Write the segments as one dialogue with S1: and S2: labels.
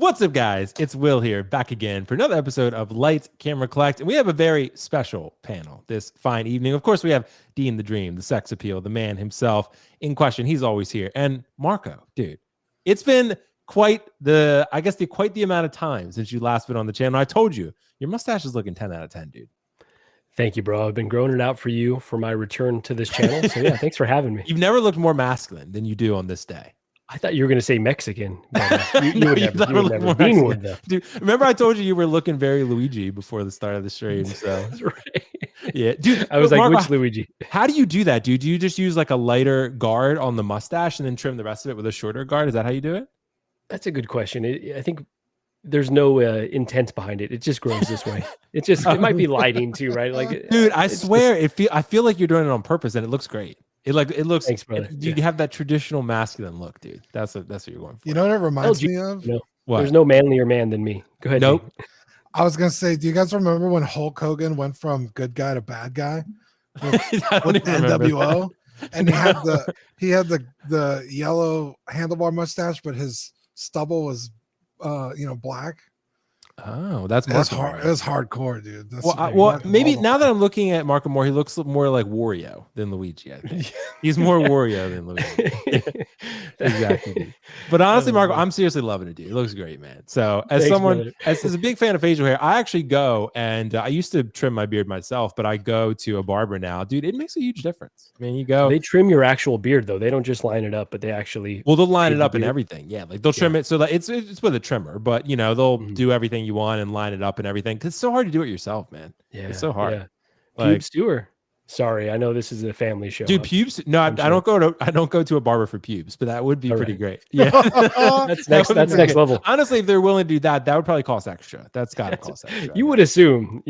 S1: What's up, guys? It's Will here, back again for another episode of Lights, Camera, Collect. And we have a very special panel this fine evening. Of course, we have Dean the Dream, the sex appeal, the man himself in question. He's always here. And Marco, dude, it's been quite the amount of time since you last been on the channel. I told you, your mustache is looking 10 out of 10, dude.
S2: Thank you, bro. I've been growing it out for you for my return to this channel. So yeah, thanks for having me.
S1: You've never looked more masculine than you do on this day.
S2: I thought you were going to say Mexican. But, you would never.
S1: Dean would, though. Dude, remember I told you you were looking very Luigi before the start of the stream. So
S2: that's right.
S1: Yeah, dude.
S2: I was like,
S1: Marco,
S2: which Luigi?
S1: How do you do that, dude? Do you just use like a lighter guard on the mustache and then trim the rest of it with a shorter guard? Is that how you do it?
S2: That's a good question. I think there's no intent behind it. It just grows this way. It might be lighting too, right? Like,
S1: dude, I swear, I feel like you're doing it on purpose, and it looks great. It looks.
S2: Thanks, brother.
S1: You have that traditional masculine look, dude. That's what you're going for.
S3: You know what it reminds me of?
S2: No.
S1: What?
S2: There's no manlier man than me. Go ahead.
S1: Nope.
S3: I was gonna say, do you guys remember when Hulk Hogan went from good guy to bad guy with NWO? And he had the yellow handlebar mustache, but his stubble was black.
S1: Oh, that's
S3: it was hardcore, dude.
S1: Maybe now that I'm looking at Marco Moore, he looks more like Wario than Luigi. I think he's more Wario than Luigi. Exactly. Dude. But honestly, Marco, I'm seriously loving it, dude. It looks great, man. So as a big fan of facial hair, I actually go and I used to trim my beard myself, but I go to a barber now, dude. It makes a huge difference. I mean, you go.
S2: They trim your actual beard though. They don't just line it up, but they actually
S1: they'll line it up and everything. Yeah, like they'll trim it so that it's with a trimmer, but they'll do everything you want and line it up and everything, because it's so hard to do it yourself, man. Yeah, it's so hard.
S2: Yeah. Pubes too, or sorry, I know this is a family show.
S1: Dude, pubes? No, I don't go to a barber for pubes, but that would be pretty great. Yeah,
S2: that's next level.
S1: Honestly, if they're willing to do that, that would probably cost extra. That's gotta cost extra.
S2: You would assume.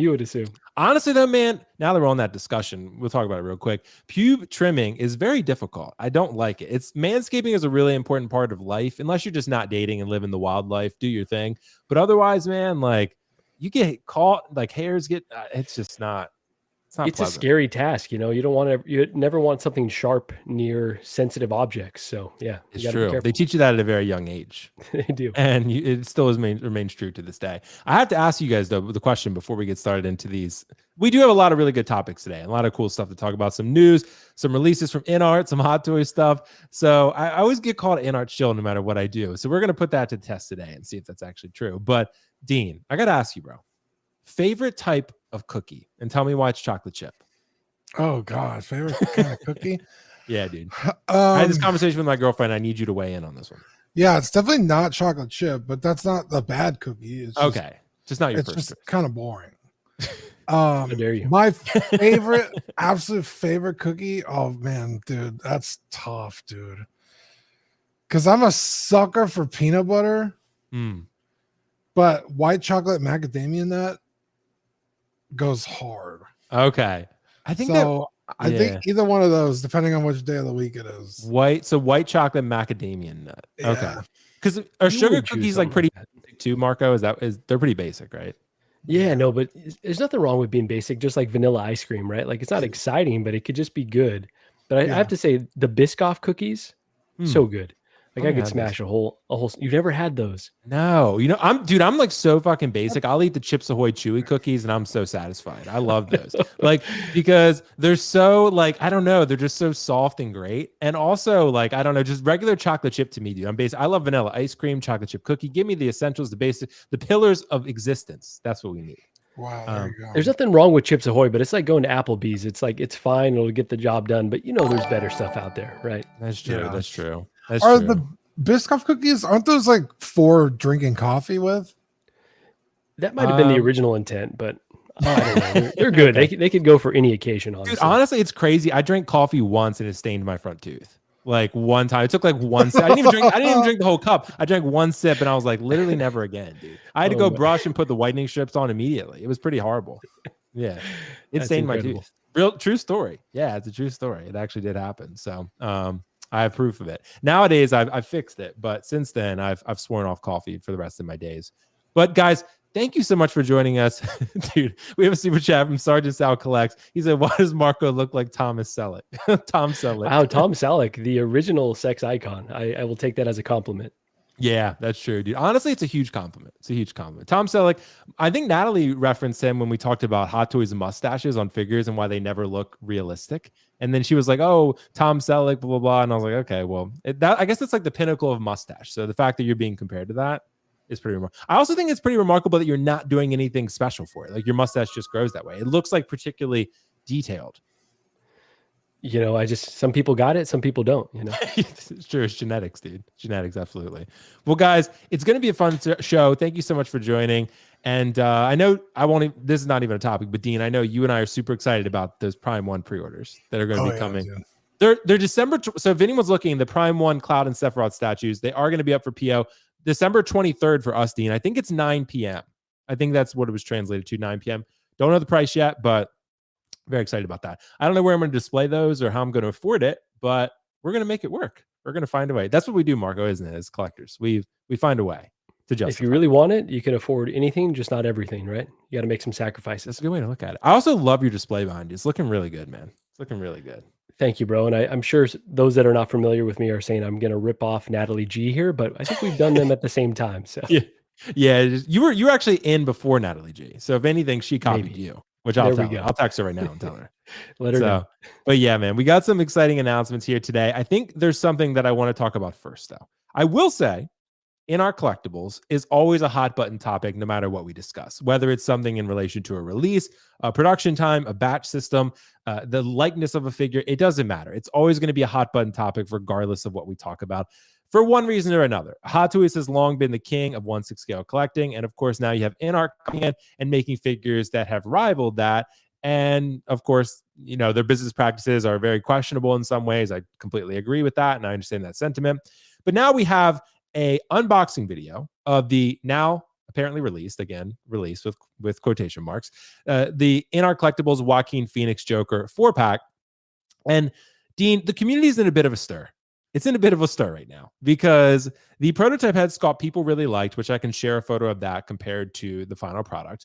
S1: Honestly, though, man, now that we're on that discussion, we'll talk about it real quick. Pube trimming is very difficult. I don't like it. Manscaping is a really important part of life, unless you're just not dating and living the wild life. Do your thing, but otherwise, man, like you get caught, like hairs get. It's just not.
S2: It's a scary task, you don't want to. You never want something sharp near sensitive objects. So yeah,
S1: it's true. They teach you that at a very young age.
S2: They do,
S1: and it still remains true to this day. I have to ask you guys though the question before we get started into these. We do have a lot of really good topics today, a lot of cool stuff to talk about. Some news, some releases from InArt, some Hot Toy stuff. So I always get called InArt chill no matter what I do. So we're gonna put that to the test today and see if that's actually true. But Dean, I gotta ask you, bro. Favorite type of cookie, and tell me why it's chocolate chip.
S3: Oh gosh, favorite kind of cookie?
S1: Yeah, dude. I had this conversation with my girlfriend. I need you to weigh in on this one.
S3: Yeah, it's definitely not chocolate chip, but that's not a bad cookie. It's
S1: just not your first.
S3: It's just kind of boring.
S2: How dare you?
S3: My absolute favorite cookie. Oh man, dude, that's tough, dude. Because I'm a sucker for peanut butter, but white chocolate macadamia nut goes hard.
S1: Okay. I think
S3: I think either one of those, depending on which day of the week it is.
S1: White chocolate macadamia nut.
S3: Yeah.
S1: Okay. Because are sugar cookies like pretty basic too, Marco? They're pretty basic, right?
S2: Yeah, no, but there's nothing wrong with being basic, just like vanilla ice cream, right? Like it's not exciting, but it could just be good. But I have to say the Biscoff cookies, so good. Like I could smash a whole. You've never had those?
S1: No, I'm like so fucking basic. I'll eat the Chips Ahoy Chewy cookies and I'm so satisfied. I love those, like because they're so like I don't know, they're just so soft and great. And also like I don't know, just regular chocolate chip to me, dude. I'm basic. I love vanilla ice cream, chocolate chip cookie. Give me the essentials, the pillars of existence. That's what we need.
S3: Wow, there you go.
S2: There's nothing wrong with Chips Ahoy, but it's like going to Applebee's. It's like it's fine, it'll get the job done, but there's better stuff out there, right?
S1: That's true. Yeah. That's true.
S3: The Biscoff cookies, aren't those like for drinking coffee with?
S2: That might have been the original intent, but I don't know. They're good. They could go for any occasion. Honestly.
S1: Dude, honestly, it's crazy. I drank coffee once and it stained my front tooth. Like one time, it took like one sip. I didn't even drink the whole cup. I drank one sip and I was like, literally never again, dude. I had to go brush and put the whitening strips on immediately. It was pretty horrible. Yeah, it stained my tooth. True story. Yeah, it's a true story. It actually did happen. So, I have proof of it. Nowadays, I've fixed it, but since then, I've sworn off coffee for the rest of my days. But guys, thank you so much for joining us, dude. We have a super chat from Sergeant Sal Collects. He said, "Why does Marco look like Thomas Selleck?" Tom Selleck.
S2: Wow, Tom Selleck, the original sex icon. I will take that as a compliment.
S1: Yeah, that's true, dude. Honestly, it's a huge compliment. It's a huge compliment. Tom Selleck, I think Natalie referenced him when we talked about Hot Toys and mustaches on figures and why they never look realistic. And then she was like, "Oh, Tom Selleck, blah blah blah," and I was like, "Okay, well, I guess it's like the pinnacle of mustache." So the fact that you're being compared to that is pretty remarkable. I also think it's pretty remarkable that you're not doing anything special for it. Like your mustache just grows that way. It looks like particularly detailed.
S2: You know, some people got it, some people don't, you know.
S1: It's true. It's genetics, dude. Genetics, absolutely. Well, guys, it's going to be a fun show. Thank you so much for joining. And I know this is not even a topic, but Dean, I know you and I are super excited about those Prime 1 pre-orders that are going to be coming. Dude. They're December. So if anyone's looking, the Prime 1 Cloud and Sephiroth statues, they are going to be up for PO December 23rd for us, Dean. I think it's 9 p.m. I think that's what it was translated to, 9 p.m. Don't know the price yet, but very excited about that. I don't know where I'm going to display those or how I'm going to afford it, but we're going to make it work. We're going to find a way. That's what we do, Marco, isn't it? As collectors, we find a way to justify.
S2: If you really want it, you can afford anything, just not everything, right? You got to make some sacrifices.
S1: That's a good way to look at it. I also love your display behind you. It's looking really good, man. It's looking really good.
S2: Thank you, bro. And I'm sure those that are not familiar with me are saying I'm going to rip off Natalie G here, but I think we've done them at the same time. So
S1: yeah. You were actually in before Natalie G. So if anything, she copied you. Which I'll tell her. I'll text her right now and tell her.
S2: Let her know.
S1: But yeah, man, we got some exciting announcements here today. I think there's something that I want to talk about first, though. I will say, InArt Collectibles is always a hot button topic, no matter what we discuss, whether it's something in relation to a release, a production time, a batch system, the likeness of a figure. It doesn't matter. It's always going to be a hot button topic, regardless of what we talk about. For one reason or another, Hot Toys has long been the king of 1/6 scale collecting. And of course, now you have InArt coming in and making figures that have rivaled that. And of course, you know, their business practices are very questionable in some ways. I completely agree with that. And I understand that sentiment. But now we have a unboxing video of the now apparently released with quotation marks, the InArt Collectibles Joaquin Phoenix Joker 4-pack. And Dean, the community is in a bit of a stir. It's in a bit of a stir right now because the prototype head sculpt people really liked, which I can share a photo of that compared to the final product.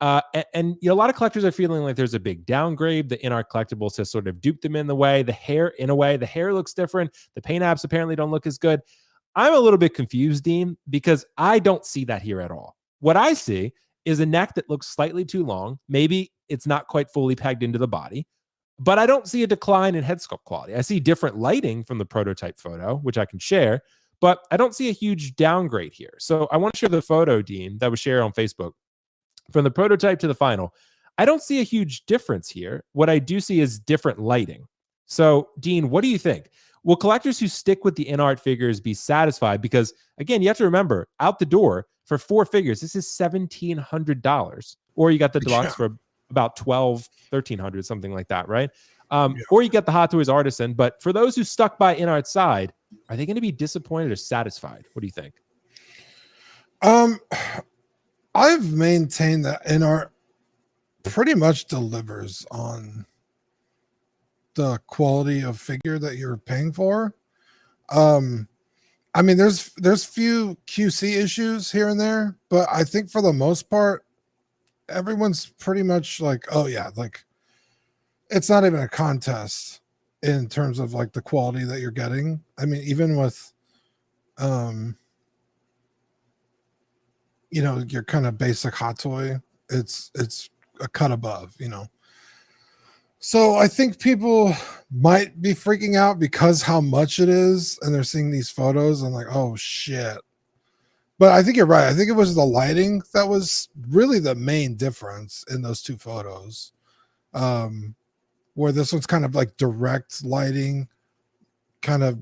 S1: And you know, a lot of collectors are feeling like there's a big downgrade. The InArt Collectibles has sort of duped them in the way. The hair looks different. The paint apps apparently don't look as good. I'm a little bit confused, Dean, because I don't see that here at all. What I see is a neck that looks slightly too long. Maybe it's not quite fully pegged into the body. But I don't see a decline in head sculpt quality. I see different lighting from the prototype photo, which I can share, but I don't see a huge downgrade here. So I want to share the photo, Dean, that was shared on Facebook. From the prototype to the final, I don't see a huge difference here. What I do see is different lighting. So, Dean, what do you think? Will collectors who stick with the InArt figures be satisfied? Because, again, you have to remember, out the door, for 4 figures, this is $1,700. Or you got the deluxe for about $1,300, something like that, right? Or you get the Hot Toys Artisan. But for those who stuck by InArt's side, are they going to be disappointed or satisfied? What do you think?
S3: I've maintained that InArt pretty much delivers on the quality of figure that you're paying for. I mean, there's few QC issues here and there, but I think for the most part, everyone's pretty much like, oh yeah, like it's not even a contest in terms of like the quality that you're getting. I mean, even with you know, your kind of basic hot toy, it's a cut above, you know. So I think people might be freaking out because how much it is, and they're seeing these photos and like, oh shit. But I think you're right. I think it was the lighting that was really the main difference in those 2 photos. Where this one's kind of like direct lighting, kind of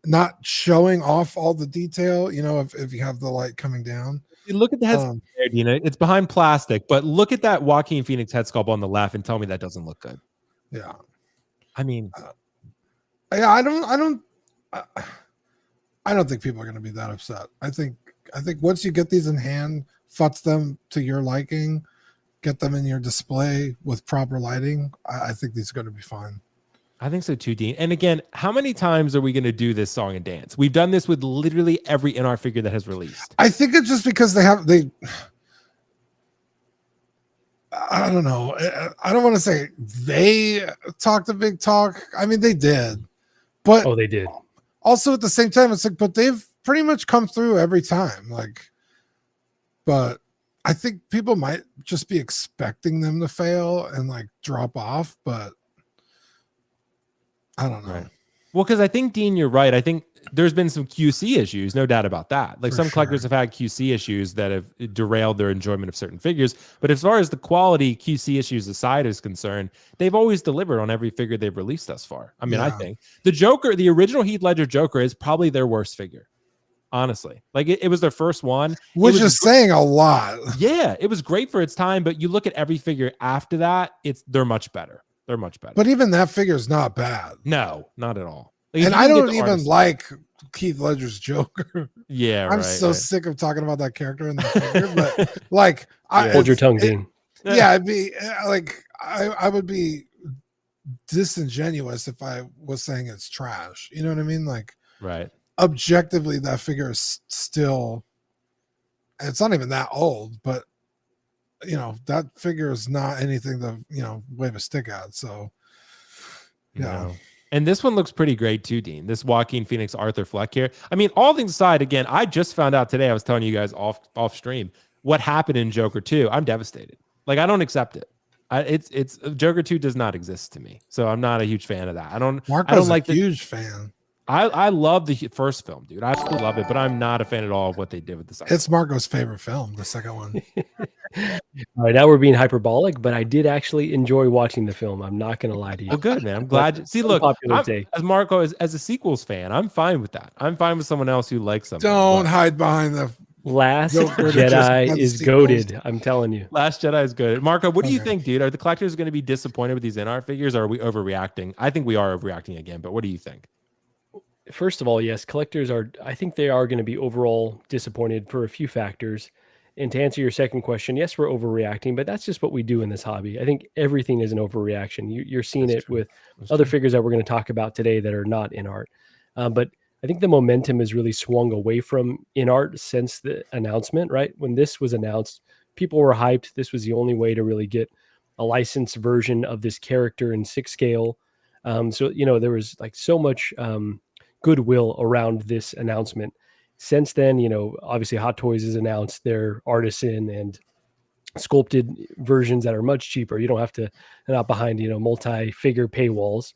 S3: not showing off all the detail, you know, if you have the light coming down.
S1: You look at the head sculpt there, you know, it's behind plastic, but look at that Joaquin Phoenix head sculpt on the left and tell me that doesn't look good.
S3: Yeah.
S1: I mean,
S3: I don't think people are going to be that upset. I think once you get these in hand, futz them to your liking, get them in your display with proper lighting, I think these are going to be fine.
S1: I think so too, Dean. And again, how many times are we going to do this song and dance? We've done this with literally every InArt figure that has released.
S3: I think it's just because I don't know. I don't want to say they talked a big talk. I mean, they did, but
S2: they did.
S3: Also, at the same time, it's like, but they've pretty much come through every time. Like, but I think people might just be expecting them to fail and like drop off, but I don't know.
S1: Right. Well, because I think, Dean, you're right. I think there's been some QC issues, no doubt about that. Like some collectors have had QC issues that have derailed their enjoyment of certain figures. But as far as the quality QC issues aside is concerned, they've always delivered on every figure they've released thus far. I mean, I think the Joker, the original Heath Ledger Joker, is probably their worst figure. Honestly, like it was their first one,
S3: which is saying a lot.
S1: Yeah, it was great for its time, but you look at every figure after that, they're much better. They're much better.
S3: But even that figure is not bad.
S1: No, not at all. Like,
S3: and I don't even like Heath Ledger's Joker.
S1: Yeah,
S3: I'm so sick of talking about that character in that figure. But like,
S2: hold your tongue, Dean.
S3: Yeah, it'd be like I would be disingenuous if I was saying it's trash. You know what I mean? Like,
S1: right.
S3: Objectively, that figure is still. It's not even that old, but you know that figure is not anything to wave a stick at. So, yeah.
S1: No. And this one looks pretty great too, Dean. This Joaquin Phoenix Arthur Fleck here. I mean, all things aside, again, I just found out today. I was telling you guys off stream what happened in Joker 2. I'm devastated. Like, I don't accept it. It's Joker 2 does not exist to me, so I'm not a huge fan of that. I don't like
S3: a huge fan.
S1: I love the first film, dude. I absolutely love it, but I'm not a fan at all of what they did with the second.
S3: It's Marco's favorite film, the second one.
S2: All right, now we're being hyperbolic, but I did actually enjoy watching the film. I'm not going to lie to you.
S1: Well, good, man. I'm glad. See, look, as Marco, as a sequels fan, I'm fine with that. I'm fine with someone else who likes something.
S3: Don't hide behind the
S2: Last Jedi is goated. I'm telling you.
S1: Last Jedi is good. Marco, what do you think, dude? Are the collectors going to be disappointed with these InArt figures, or are we overreacting? I think we are overreacting again, but what do you think?
S2: First of all, yes, collectors I think they are going to be overall disappointed for a few factors. And to answer your second question, yes, we're overreacting, but that's just what we do in this hobby. I think everything is an overreaction. You're seeing it with other figures that we're going to talk about today that are not InArt. But I think the momentum has really swung away from InArt since the announcement, right? When this was announced, people were hyped. This was the only way to really get a licensed version of this character in 6 scale. So, there was like so much goodwill around this announcement. Since then, obviously Hot Toys has announced their artisan and sculpted versions that are much cheaper. You don't have to, they're not behind, multi-figure paywalls.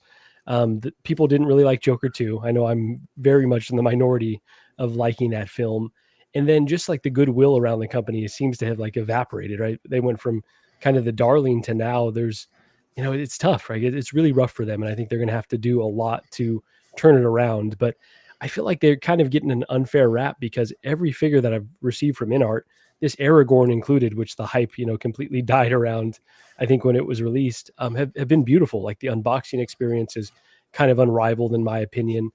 S2: People didn't really like Joker 2. I know I'm very much in the minority of liking that film. And then just like the goodwill around the company seems to have like evaporated, right? They went from kind of the darling to now there's, it's tough, right? It's really rough for them. And I think they're going to have to do a lot to turn it around. But I feel like they're kind of getting an unfair rap because every figure that I've received from InArt, this Aragorn included, which the hype, completely died around, I think when it was released, have been beautiful. Like the unboxing experience is kind of unrivaled in my opinion.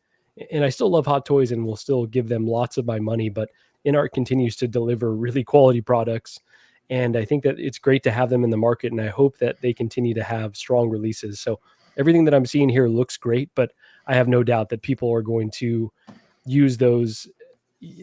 S2: And I still love Hot Toys and will still give them lots of my money, but InArt continues to deliver really quality products. And I think that it's great to have them in the market. And I hope that they continue to have strong releases. So everything that I'm seeing here looks great, but I have no doubt that people are going to use those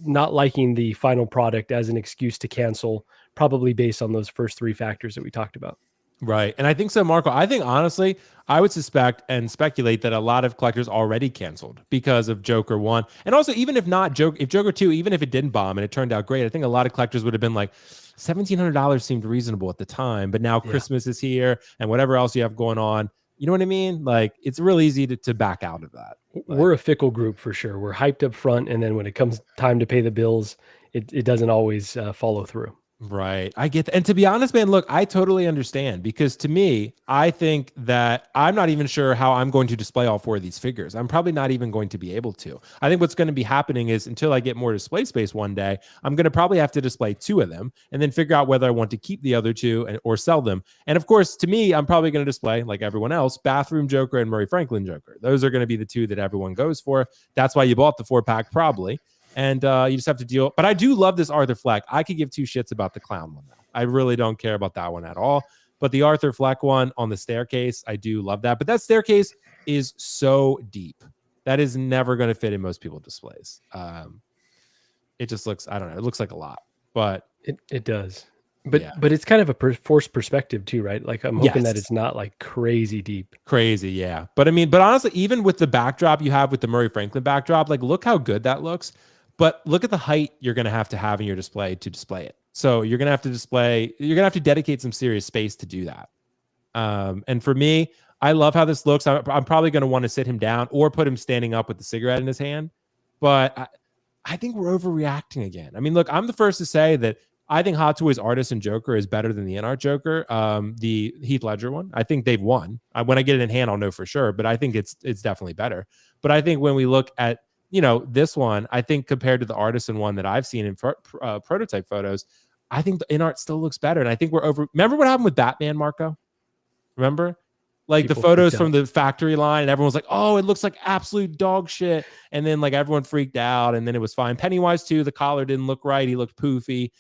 S2: not liking the final product as an excuse to cancel, probably based on those first 3 factors that we talked about.
S1: Right. And I think so, Marco. I think honestly, I would suspect and speculate that a lot of collectors already canceled because of Joker 1. And also, even if not if Joker 2, even if it didn't bomb and it turned out great, I think a lot of collectors would have been like, $1,700 seemed reasonable at the time, but now Christmas is here and whatever else you have going on. You know what I mean? Like, it's real easy to back out of that.
S2: We're a fickle group for sure. We're hyped up front, and then when it comes time to pay the bills, it doesn't always follow through.
S1: Right. I get that. And to be honest, man, look, I totally understand because to me, I think that I'm not even sure how I'm going to display all 4 of these figures. I'm probably not even going to be able to. I think what's going to be happening is until I get more display space one day, I'm going to probably have to display 2 of them and then figure out whether I want to keep the other 2 or sell them. And of course, to me, I'm probably going to display, like everyone else, Bathroom Joker and Murray Franklin Joker. Those are going to be the 2 that everyone goes for. That's why you bought the 4-pack probably. And you just have to deal. But I do love this Arthur Fleck. I could give 2 shits about the clown one, though. I really don't care about that one at all. But the Arthur Fleck one on the staircase, I do love that. But that staircase is so deep. That is never going to fit in most people's displays. It just looks, I don't know. It looks like a lot. But
S2: it does. But it's kind of a forced perspective too, right? Like I'm hoping that it's not like crazy deep.
S1: Crazy, yeah. But I mean, but honestly, even with the backdrop you have with the Murray Franklin backdrop, like look how good that looks. But look at the height you're going to have in your display to display it. So you're going to have to dedicate some serious space to do that. And for me, I love how this looks. I'm probably going to want to sit him down or put him standing up with the cigarette in his hand. But I think we're overreacting again. I mean, look, I'm the first to say that I think Hot Toys Artisan Joker is better than the InArt Joker, the Heath Ledger one. I think they've won. When I get it in hand, I'll know for sure. But I think it's definitely better. But I think when we look at this one, I think compared to the Artisan one that I've seen in prototype photos, I think the InArt still looks better. And I think we're over. Remember what happened with Batman, Marco? Remember? Like people, the photos from the factory line, and everyone was like, "Oh, it looks like absolute dog shit." And then like everyone freaked out, and then it was fine. Pennywise too. The collar didn't look right. He looked poofy.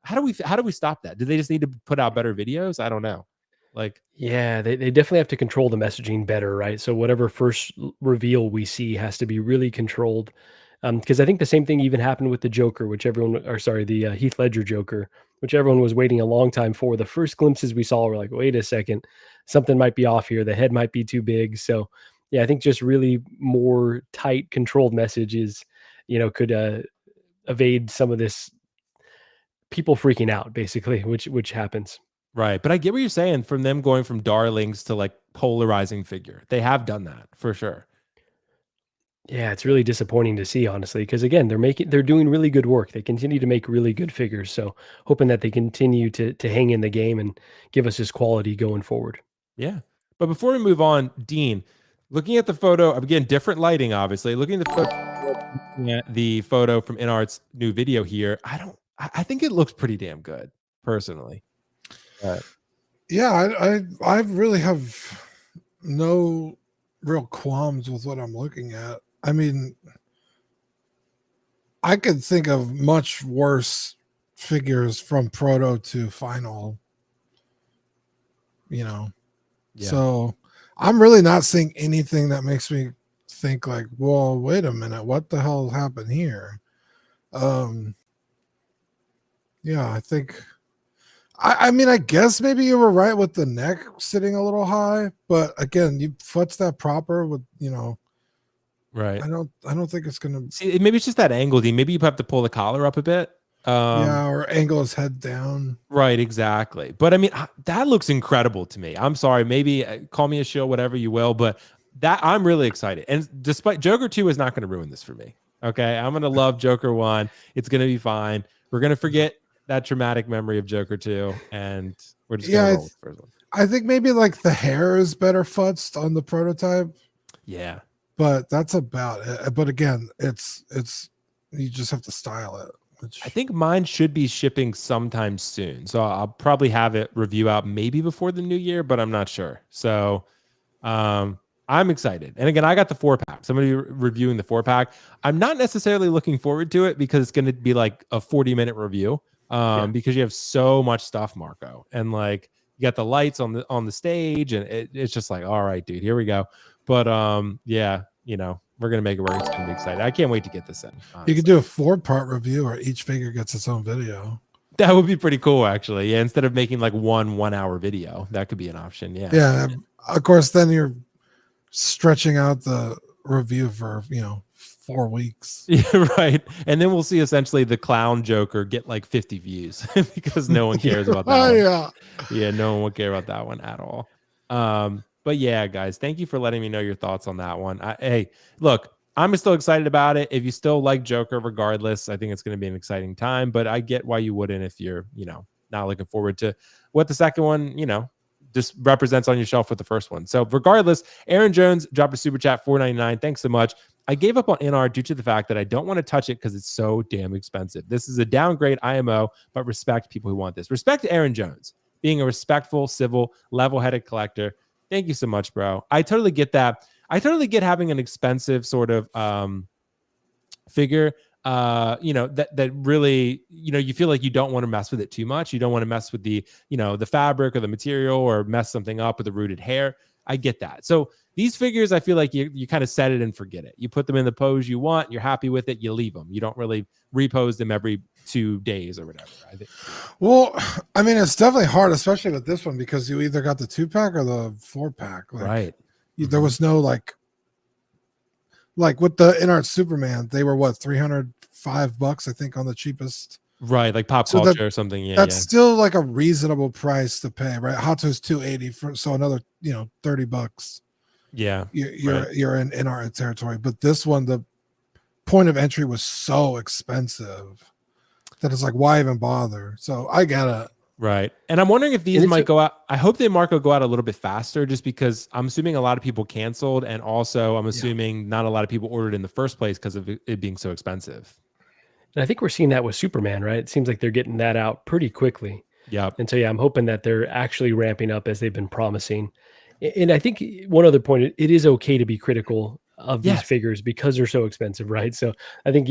S1: How do we stop that? Do they just need to put out better videos? I don't know. Like,
S2: yeah, they definitely have to control the messaging better, right? So whatever first reveal we see has to be really controlled. Because I think the same thing even happened with the Joker, the Heath Ledger Joker, which everyone was waiting a long time for. The first glimpses we saw were like, wait a second, something might be off here. The head might be too big. So yeah, I think just really more tight, controlled messages, could evade some of this people freaking out, basically, which happens.
S1: Right. But I get what you're saying from them going from darlings to like polarizing figure. They have done that for sure.
S2: Yeah, it's really disappointing to see, honestly, because again, they're doing really good work. They continue to make really good figures. So hoping that they continue to hang in the game and give us this quality going forward.
S1: Yeah. But before we move on, Dean, looking at the photo, again, different lighting, obviously. Looking at the photo from InArt's new video here, I think it looks pretty damn good, personally.
S3: Yeah, I really have no real qualms with what I'm looking at. I mean, I could think of much worse figures from proto to final, Yeah. So I'm really not seeing anything that makes me think like, well, wait a minute, what the hell happened here? Yeah, I think I mean, I guess maybe you were right with the neck sitting a little high, but again, you futz that proper with,
S1: right.
S3: I don't think it's gonna
S1: see. Maybe it's just that angle, Dean. Maybe you have to pull the collar up a bit.
S3: Or angle his head down.
S1: Right, exactly. But I mean, that looks incredible to me. I'm sorry, maybe call me a shill, whatever you will, but that I'm really excited. And despite Joker 2 is not going to ruin this for me. Okay, I'm going to love Joker 1. It's going to be fine. We're going to forget that traumatic memory of Joker 2, and we're just going to roll with the first one.
S3: I think maybe like the hair is better futzed on the prototype.
S1: Yeah.
S3: But that's about it. But again, it's you just have to style it.
S1: I think mine should be shipping sometime soon. So I'll probably have it review out maybe before the new year, but I'm not sure. So I'm excited. And again, I got the 4-pack. So I'm going to be reviewing the 4-pack. I'm not necessarily looking forward to it because it's going to be like a 40-minute review because you have so much stuff, Marco. And like you got the lights on the stage and it's just like, all right, dude, here we go. But yeah, we're going to make it work. It's going to be exciting. I can't wait to get this in. Honestly.
S3: You could do a 4-part review where each figure gets its own video.
S1: That would be pretty cool, actually. Yeah, instead of making like one 1-hour video, that could be an option. Yeah.
S3: Yeah. Of course, then you're stretching out the review for, 4 weeks.
S1: Yeah, right. And then we'll see essentially the clown Joker get like 50 views because no one cares about that one. Yeah, no one will care about that one at all. But yeah, guys, thank you for letting me know your thoughts on that one. Hey, look, I'm still excited about it. If you still like Joker, regardless, I think it's going to be an exciting time. But I get why you wouldn't if you're, not looking forward to what the second one, just represents on your shelf with the first one. So regardless, Aaron Jones dropped a super chat, $4.99. Thanks so much. I gave up on InArt due to the fact that I don't want to touch it because it's so damn expensive. This is a downgrade IMO, but respect people who want this. Respect to Aaron Jones, being a respectful, civil, level-headed collector. Thank you so much, bro. I totally get that. I totally get having an expensive sort of figure, that really, you feel like you don't want to mess with it too much. You don't want to mess with the, the fabric or the material or mess something up with the rooted hair. I get that. So these figures, I feel like you kind of set it and forget it. You put them in the pose you want. You're happy with it. You leave them. You don't really repose them every 2 days or whatever. I think.
S3: Well, I mean, it's definitely hard, especially with this one, because you either got the 2-pack or the 4-pack. Like,
S1: right.
S3: There was no like Like with the InArt Superman, they were what, $305, I think, on the cheapest.
S1: Right, like Pop
S3: So
S1: Culture or something. Yeah,
S3: that's
S1: yeah.
S3: still like a reasonable price to pay, right? Hot Toys $280 for, so another, $30.
S1: Yeah,
S3: You're in InArt territory. But this one, the point of entry was so expensive that it's like, why even bother? So I get it.
S1: right. And I'm wondering if these
S2: And
S1: might go out. I hope they Marco go out a little bit faster, just because I'm assuming a lot of people canceled, and also I'm assuming not a lot of people ordered in the first place because of it being so expensive.
S2: And I think we're seeing that with Superman, right? It seems like they're getting that out pretty quickly.
S1: Yep.
S2: And so, yeah, I'm hoping that they're actually ramping up as they've been promising. And I think one other point, it is okay to be critical of these
S1: Yes.
S2: figures because they're so expensive, right? So I think,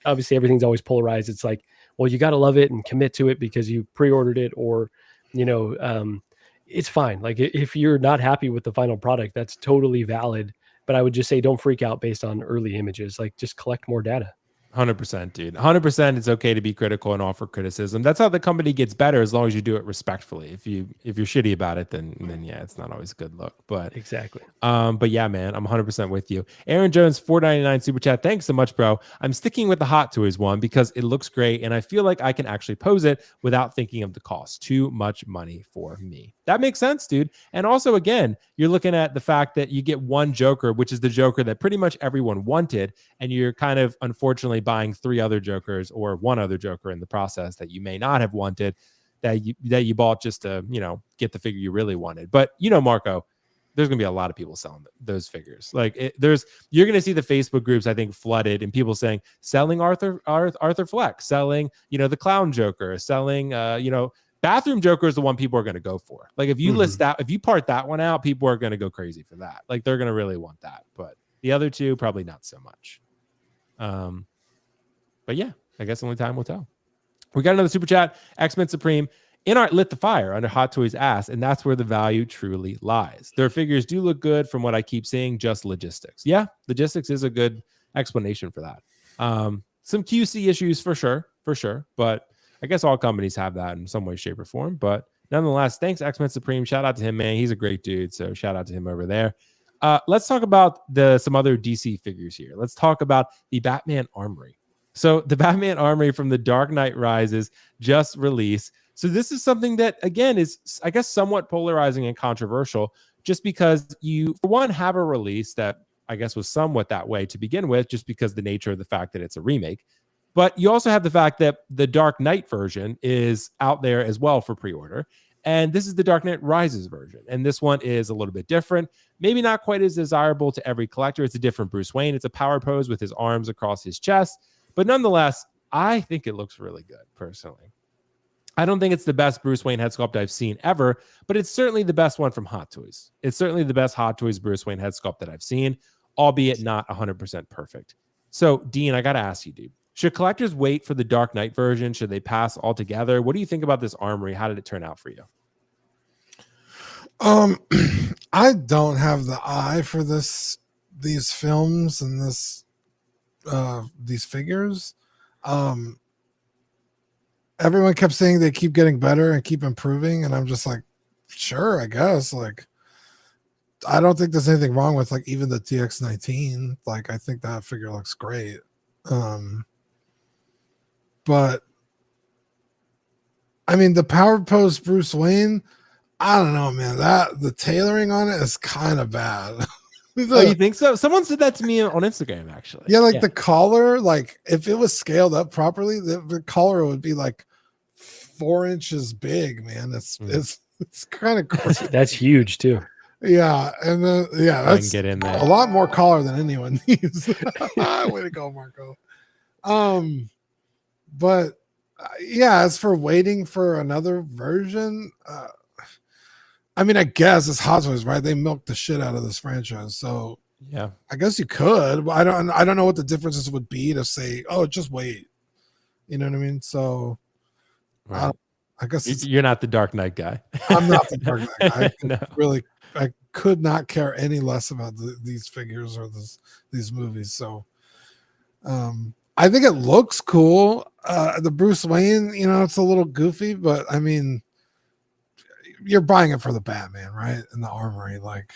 S2: obviously everything's always polarized. It's like, well, you got to love it and commit to it because you pre-ordered it, or, it's fine. Like if you're not happy with the final product, that's totally valid. But I would just say, don't freak out based on early images. Like just collect more data.
S1: 100%, dude. 100%. It's okay to be critical and offer criticism. That's how the company gets better, as long as you do it respectfully. If you're shitty about it, then yeah, it's not always a good look. But
S2: exactly.
S1: But yeah, man, I'm 100% with you. Aaron Jones, $4.99 super chat. Thanks so much, bro. I'm sticking with the Hot Toys one because it looks great, and I feel like I can actually pose it without thinking of the cost. Too much money for me. That makes sense, dude. And also, again, you're looking at the fact that you get one Joker, which is the Joker that pretty much everyone wanted, and you're kind of unfortunately buying 3 other Jokers or 1 other Joker in the process that you may not have wanted, that you bought just to get the figure you really wanted. But Marco, there's gonna be a lot of people selling those figures. Like you're gonna see the Facebook groups, I think, flooded, and people saying selling Arthur Fleck, selling the Clown Joker, selling Bathroom Joker is the one people are gonna go for. Like if you list that, if you part that one out, people are gonna go crazy for that. Like they're gonna really want that. But the other two probably not so much. But yeah, I guess only time will tell. We got another super chat. X-Men Supreme. InArt lit the fire under Hot Toys' ass, and that's where the value truly lies. Their figures do look good from what I keep seeing, just logistics. Yeah, logistics is a good explanation for that. Some QC issues for sure, but I guess all companies have that in some way, shape, or form. But nonetheless, thanks, X-Men Supreme. Shout out to him, man. He's a great dude, so shout out to him over there. Let's talk about some other DC figures here. Let's talk about the Batman Armory. So the Batman Armory from The Dark Knight Rises just released. So this is something that, again, is, I guess, somewhat polarizing and controversial, just because you, for one, have a release that I guess was somewhat that way to begin with, just because the nature of the fact that it's a remake. But you also have the fact that the Dark Knight version is out there as well for pre-order. And this is the Dark Knight Rises version. And this one is a little bit different. Maybe not quite as desirable to every collector. It's a different Bruce Wayne. It's a power pose with his arms across his chest. But nonetheless, I think it looks really good, personally. I don't think it's the best Bruce Wayne head sculpt I've seen ever, but it's certainly the best one from Hot Toys. It's certainly the best Hot Toys Bruce Wayne head sculpt that I've seen, albeit not 100% perfect. So, Dean, I got to ask you, dude. Should collectors wait for the Dark Knight version? Should they pass altogether? What do you think about this Armory? How did it turn out for you?
S3: I don't have the eye for these films and these figures. Everyone kept saying they keep getting better and keep improving, and I'm just like, sure, I guess. Like, I don't think there's anything wrong with like even the TX19. Like, I think that figure looks great. But I mean, the power pose Bruce Wayne, I don't know, man. That the tailoring on it is kind of bad.
S1: Oh, you think so? Someone said that to me on Instagram, actually.
S3: Yeah, like the collar, like if it was scaled up properly, the collar would be like 4 inches big, man. It's kind of crazy.
S2: That's huge too.
S3: Yeah, and then that's
S1: get in there.
S3: A lot more collar than anyone needs. Way to go, Marco. But yeah, as for waiting for another version, I mean, I guess it's Hot Toys, right? They milked the shit out of this franchise, so
S1: yeah, I
S3: guess you could. But I don't know what the differences would be to say, oh, just wait. You know what I mean? So,
S1: right.
S3: I guess
S1: you're not the Dark Knight guy.
S3: I'm not the Dark Knight guy.
S1: No.
S3: I could not care any less about these figures or these movies. So, I think it looks cool. The Bruce Wayne, it's a little goofy, but I mean, you're buying it for the Batman, right? In the Armory, like,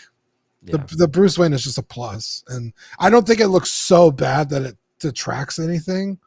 S1: Yeah.
S3: The Bruce Wayne is just a plus, and I don't think it looks so bad that it detracts anything.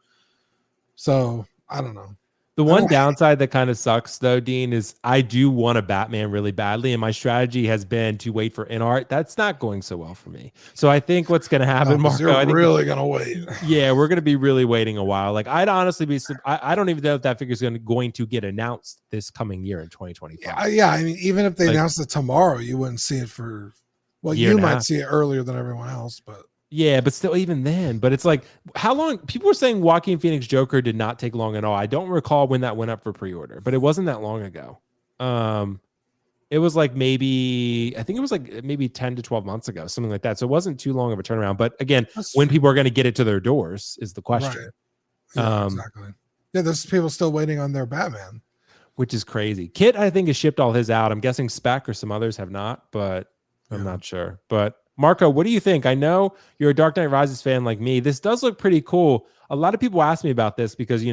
S3: So I don't know.
S1: The one downside that kind of sucks though, Dean, is I do want a Batman really badly, and my strategy has been to wait for InArt. That's not going so well for me. So I think what's going to happen, Marco,
S3: you're
S1: I think
S3: really going to wait.
S1: Yeah, we're going to be really waiting a while. Like I'd honestly be, I don't even know if that figure is going to get announced this coming year in 2025.
S3: Yeah, I mean, even if they announced it tomorrow, you wouldn't see it for. Well, you might see it earlier than everyone else, but.
S1: Yeah, but still, even then, but it's like, how long? People were saying Joaquin Phoenix Joker did not take long at all. I don't recall when that went up for pre-order, but it wasn't that long ago. It was like I think it was like maybe 10 to 12 months ago, something like that. So it wasn't too long of a turnaround. But again, when people are going to get it to their doors is the question.
S3: Right. Yeah, exactly. Yeah, there's people still waiting on their Batman,
S1: which is crazy. Kit, I think, has shipped all his out. I'm guessing Spec or some others have not, but I'm not sure. But Marco, what do you think? I know you're a Dark Knight Rises fan like me. This does look pretty cool. A lot of people ask me about this because,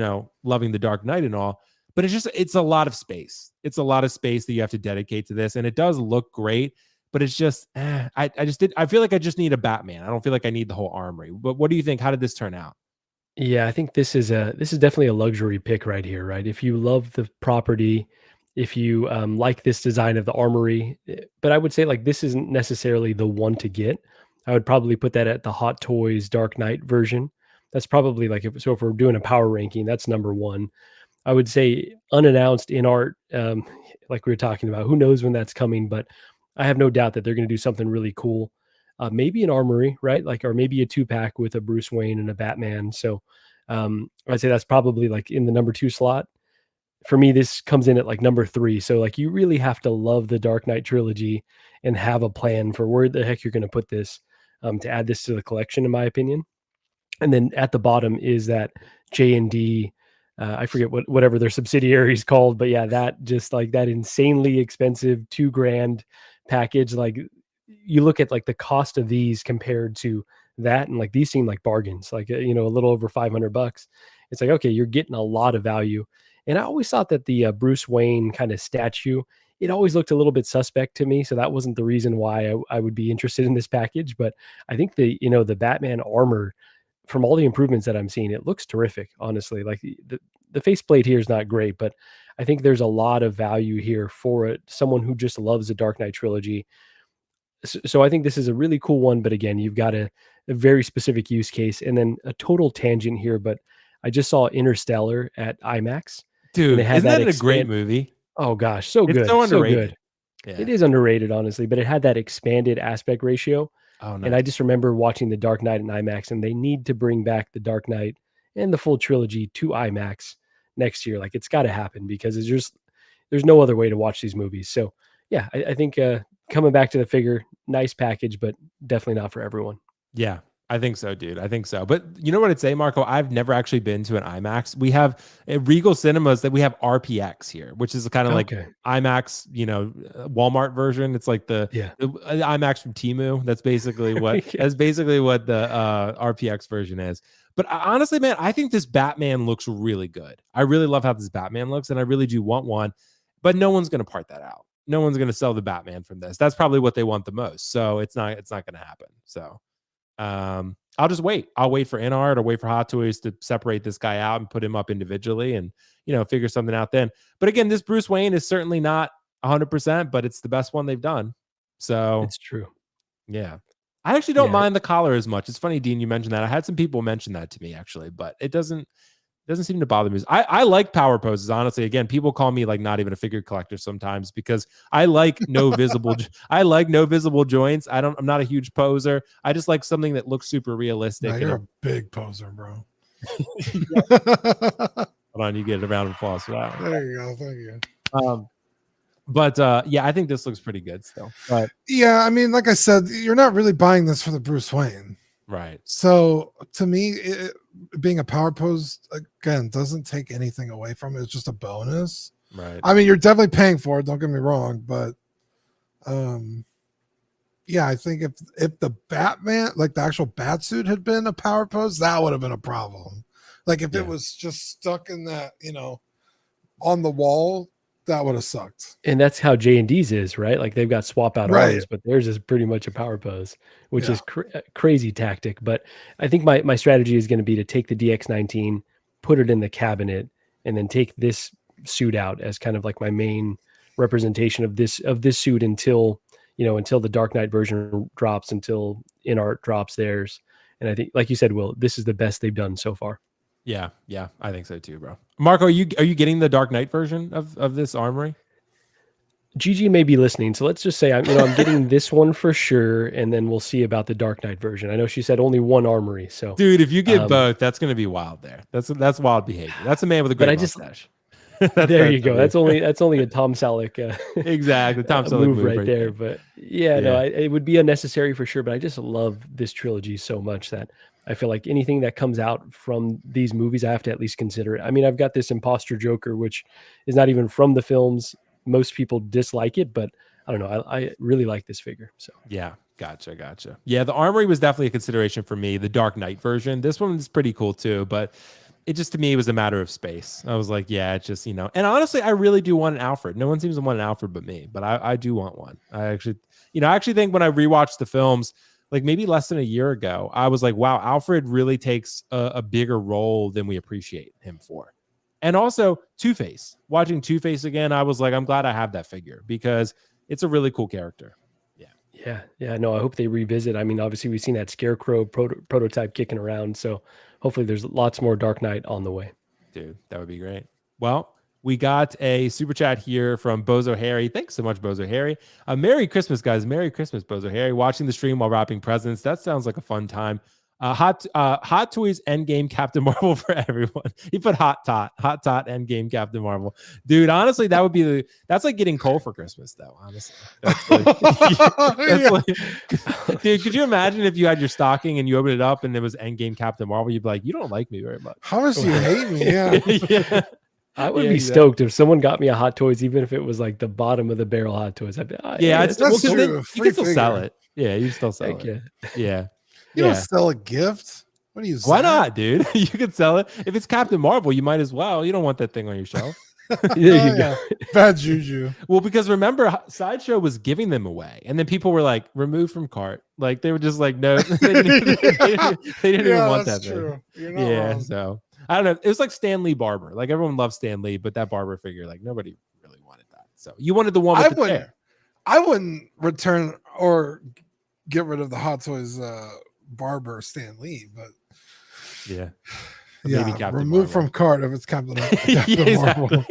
S1: loving the Dark Knight and all, but it's a lot of space. It's a lot of space that you have to dedicate to this. And it does look great, but it's just, I feel like I just need a Batman. I don't feel like I need the whole Armory. But what do you think? How did this turn out?
S2: Yeah, I think this is definitely a luxury pick right here, right? If you love the property, if you like this design of the Armory, but I would say like this isn't necessarily the one to get. I would probably put that at the Hot Toys Dark Knight version. That's probably like if we're doing a power ranking, that's number one. I would say unannounced InArt, like we were talking about. Who knows when that's coming? But I have no doubt that they're going to do something really cool. Maybe an Armory, right? Like, or maybe a 2-pack with a Bruce Wayne and a Batman. So I'd say that's probably like in the number 2 slot. For me, this comes in at like number 3. So like you really have to love the Dark Knight trilogy and have a plan for where the heck you're going to put this to add this to the collection, in my opinion. And then at the bottom is that JND, I forget whatever their subsidiary is called, but yeah, that just like that insanely expensive $2,000 package. Like you look at like the cost of these compared to that, and like these seem like bargains, like a little over $500. It's like, okay, you're getting a lot of value. And I always thought that the Bruce Wayne kind of statue, it always looked a little bit suspect to me. So that wasn't the reason why I would be interested in this package. But I think the Batman armor, from all the improvements that I'm seeing, it looks terrific, honestly. Like the faceplate here is not great, but I think there's a lot of value here for someone who just loves the Dark Knight trilogy. So I think this is a really cool one. But again, you've got a very specific use case. And then a total tangent here, but I just saw Interstellar at IMAX.
S1: Dude, isn't that a great movie?
S2: Oh gosh, so good.
S1: It's so underrated.
S2: So good. Yeah. It is underrated, honestly, but it had that expanded aspect ratio.
S1: Oh, nice.
S2: And I just remember watching The Dark Knight in IMAX, and they need to bring back The Dark Knight and the full trilogy to IMAX next year. Like, it's got to happen because there's no other way to watch these movies. So yeah, I think coming back to the figure, nice package, but definitely not for everyone.
S1: Yeah, I think so, dude. I think so. But you know what I'd say, Marco? I've never actually been to an IMAX. We have at Regal Cinemas that we have RPX here, which is kind of like IMAX, Walmart version. It's like the IMAX from Temu. That's basically what the RPX version is. But honestly, man, I think this Batman looks really good. I really love how this Batman looks, and I really do want one. But no one's going to part that out. No one's going to sell the Batman from this. That's probably what they want the most. So it's not going to happen. So I'll just wait. I'll wait for InArt or wait for Hot Toys to separate this guy out and put him up individually and, figure something out then. But again, this Bruce Wayne is certainly not 100%, but it's the best one they've done. So
S2: it's true.
S1: Yeah. I actually don't mind the collar as much. It's funny, Dean, you mentioned that. I had some people mention that to me actually, but it doesn't seem to bother me. I like power poses, honestly. Again, people call me like not even a figure collector sometimes because I like no visible joints. I'm not a huge poser. I just like something that looks super realistic.
S3: No, you're a big poser, bro.
S1: Hold on, you get a round of applause for that.
S3: There you go. Thank you.
S1: But yeah, I think this looks pretty good still. But
S3: yeah, I mean, like I said, you're not really buying this for the Bruce Wayne.
S1: Right.
S3: So to me, being a power pose again doesn't take anything away from it. It's just a bonus.
S1: Right.
S3: I mean, you're definitely paying for it. Don't get me wrong, but yeah, I think if the Batman, like the actual bat suit, had been a power pose, that would have been a problem. Like if it was just stuck in that, on the wall, that would have sucked.
S2: And that's how JND's is, right? Like they've got swap out
S3: Right.
S2: arms, but theirs is pretty much a power pose, which is crazy tactic. But I think my strategy is going to be to take the DX19, put it in the cabinet, and then take this suit out as kind of like my main representation of this suit until the Dark Knight version drops, until InArt drops theirs. And I think, like you said, Will, this is the best they've done so far.
S1: Yeah, I think so too, bro. Marco, are you getting the Dark Knight version of this Armory?
S2: Gigi may be listening, so let's just say I'm getting this one for sure, and then we'll see about the Dark Knight version. I know she said only one Armory, so
S1: dude, if you get both, that's gonna be wild. That's wild behavior. That's a man with a great mustache.
S2: There you go. That's only a Tom Selleck
S1: exactly Tom Selleck
S2: move right there. But no, it would be unnecessary for sure. But I just love this trilogy so much that I feel like anything that comes out from these movies, I have to at least consider it. I mean, I've got this Imposter Joker, which is not even from the films. Most people dislike it, but I don't know. I really like this figure. So
S1: yeah, gotcha. Yeah, the Armory was definitely a consideration for me. The Dark Knight version. This one is pretty cool too, but it just, to me, was a matter of space. I was like, yeah, it's just, and honestly, I really do want an Alfred. No one seems to want an Alfred but me, but I do want one. I actually think when I rewatched the films, like maybe less than a year ago, I was like, wow, Alfred really takes a bigger role than we appreciate him for. And also Two-Face. Watching Two-Face again, I was like, I'm glad I have that figure because it's a really cool character.
S2: Yeah. No, I hope they revisit. I mean, obviously we've seen that Scarecrow prototype kicking around, so hopefully there's lots more Dark Knight on the way.
S1: Dude, that would be great. Well, we got a super chat here from Bozo Harry. Thanks so much, Bozo Harry. Merry Christmas, guys. Merry Christmas, Bozo Harry. Watching the stream while wrapping presents. That sounds like a fun time. Hot Toys Endgame Captain Marvel for everyone. He put Hot Tot Endgame Captain Marvel. Dude, honestly, that would be that's like getting coal for Christmas, though. Honestly, dude, could you imagine if you had your stocking and you opened it up and it was Endgame Captain Marvel? You'd be like, you don't like me very much.
S3: How much do you hate me? Yeah.
S2: I would be stoked if someone got me a Hot Toys, even if it was like the bottom of the barrel Hot Toys. I'd be,
S3: that's true.
S1: You can still sell it. Yeah, you still sell it. Yeah.
S3: You don't sell a gift. What do you say?
S1: Why not, dude? You could sell it. If it's Captain Marvel, you might as well. You don't want that thing on your shelf.
S2: There you go.
S3: Bad juju.
S1: Well, because remember, Sideshow was giving them away, and then people were like, "Remove from cart." Like they were just like, "No, they didn't even want that
S3: true.
S1: thing." Wrong. So I don't know. It was like Stan Lee Barber. Like everyone loves Stan Lee, but that Barber figure, like nobody really wanted that. So you wanted the one with the chair.
S3: I wouldn't return or get rid of the Hot Toys Barber Stan Lee, but maybe Captain remove Marvel. From cart if it's Captain Marvel.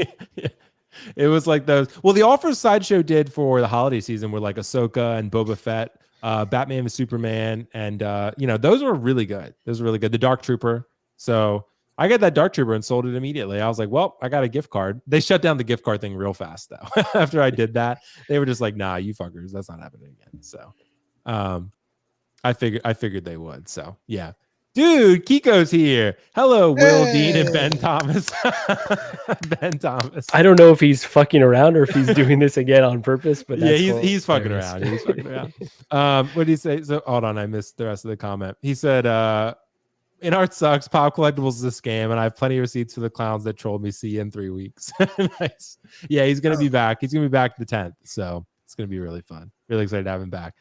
S1: It was like those. Well, the offers Sideshow did for the holiday season were like Ahsoka and Boba Fett, Batman and Superman, and those were really good. Those were really good. The Dark Trooper. So I got that Dark Trooper and sold it immediately. I was like, well, I got a gift card. They shut down the gift card thing real fast though. After I did that, they were just like, nah, you fuckers, that's not happening again. So I figured they would. So yeah. Dude, Kiko's here. Hello, Will Dean and Ben Thomas. Ben Thomas.
S2: I don't know if he's fucking around or if he's doing this again on purpose, but that's
S1: he's fucking around. He's fucking around. What did he say? So hold on, I missed the rest of the comment. He said, InArt sucks. Pop Collectibles is a scam, and I have plenty of receipts for the clowns that trolled me. See you in 3 weeks. Nice. Yeah, he's gonna be back. He's gonna be back the 10th. So it's gonna be really fun. Really excited to have him back.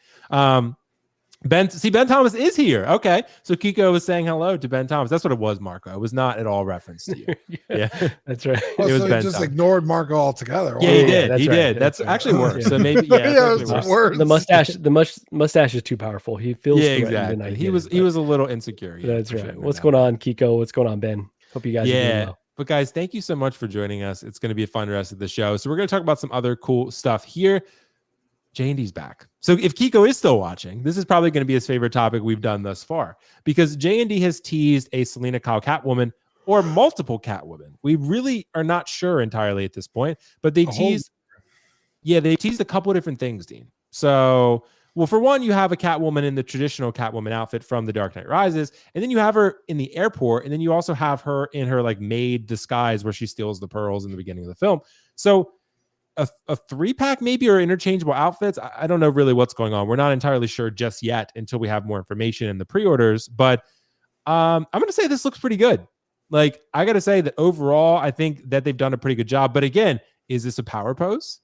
S1: Ben Thomas is here. Okay, so Kiko was saying hello to Ben Thomas. That's what it was, Marco. It was not at all reference to you. Yeah,
S2: that's right.
S3: Oh, it was so Ben just Thomas. Ignored Marco altogether.
S1: Yeah, he did. He did. That's actually worse. So maybe
S3: it's worse.
S2: The mustache is too powerful. He feels
S1: exactly. He was a little insecure. Yeah,
S2: that's right. What's going on, Kiko? What's going on, Ben? Hope you guys are doing well.
S1: But guys, thank you so much for joining us. It's going to be a fun rest of the show. So we're going to talk about some other cool stuff here. JND's back. So if Kiko is still watching, this is probably going to be his favorite topic we've done thus far, because JND has teased a Selena Kyle Catwoman or multiple Catwoman. We really are not sure entirely at this point, but they teased a couple of different things, Dean. So, well, for one, you have a Catwoman in the traditional Catwoman outfit from The Dark Knight Rises, and then you have her in the airport, and then you also have her in her like maid disguise where she steals the pearls in the beginning of the film. So a 3-pack maybe, or interchangeable outfits. I don't know really what's going on. We're not entirely sure just yet until we have more information in the pre-orders, but I'm going to say this looks pretty good. Like, I got to say that overall, I think that they've done a pretty good job. But again, is this a power pose?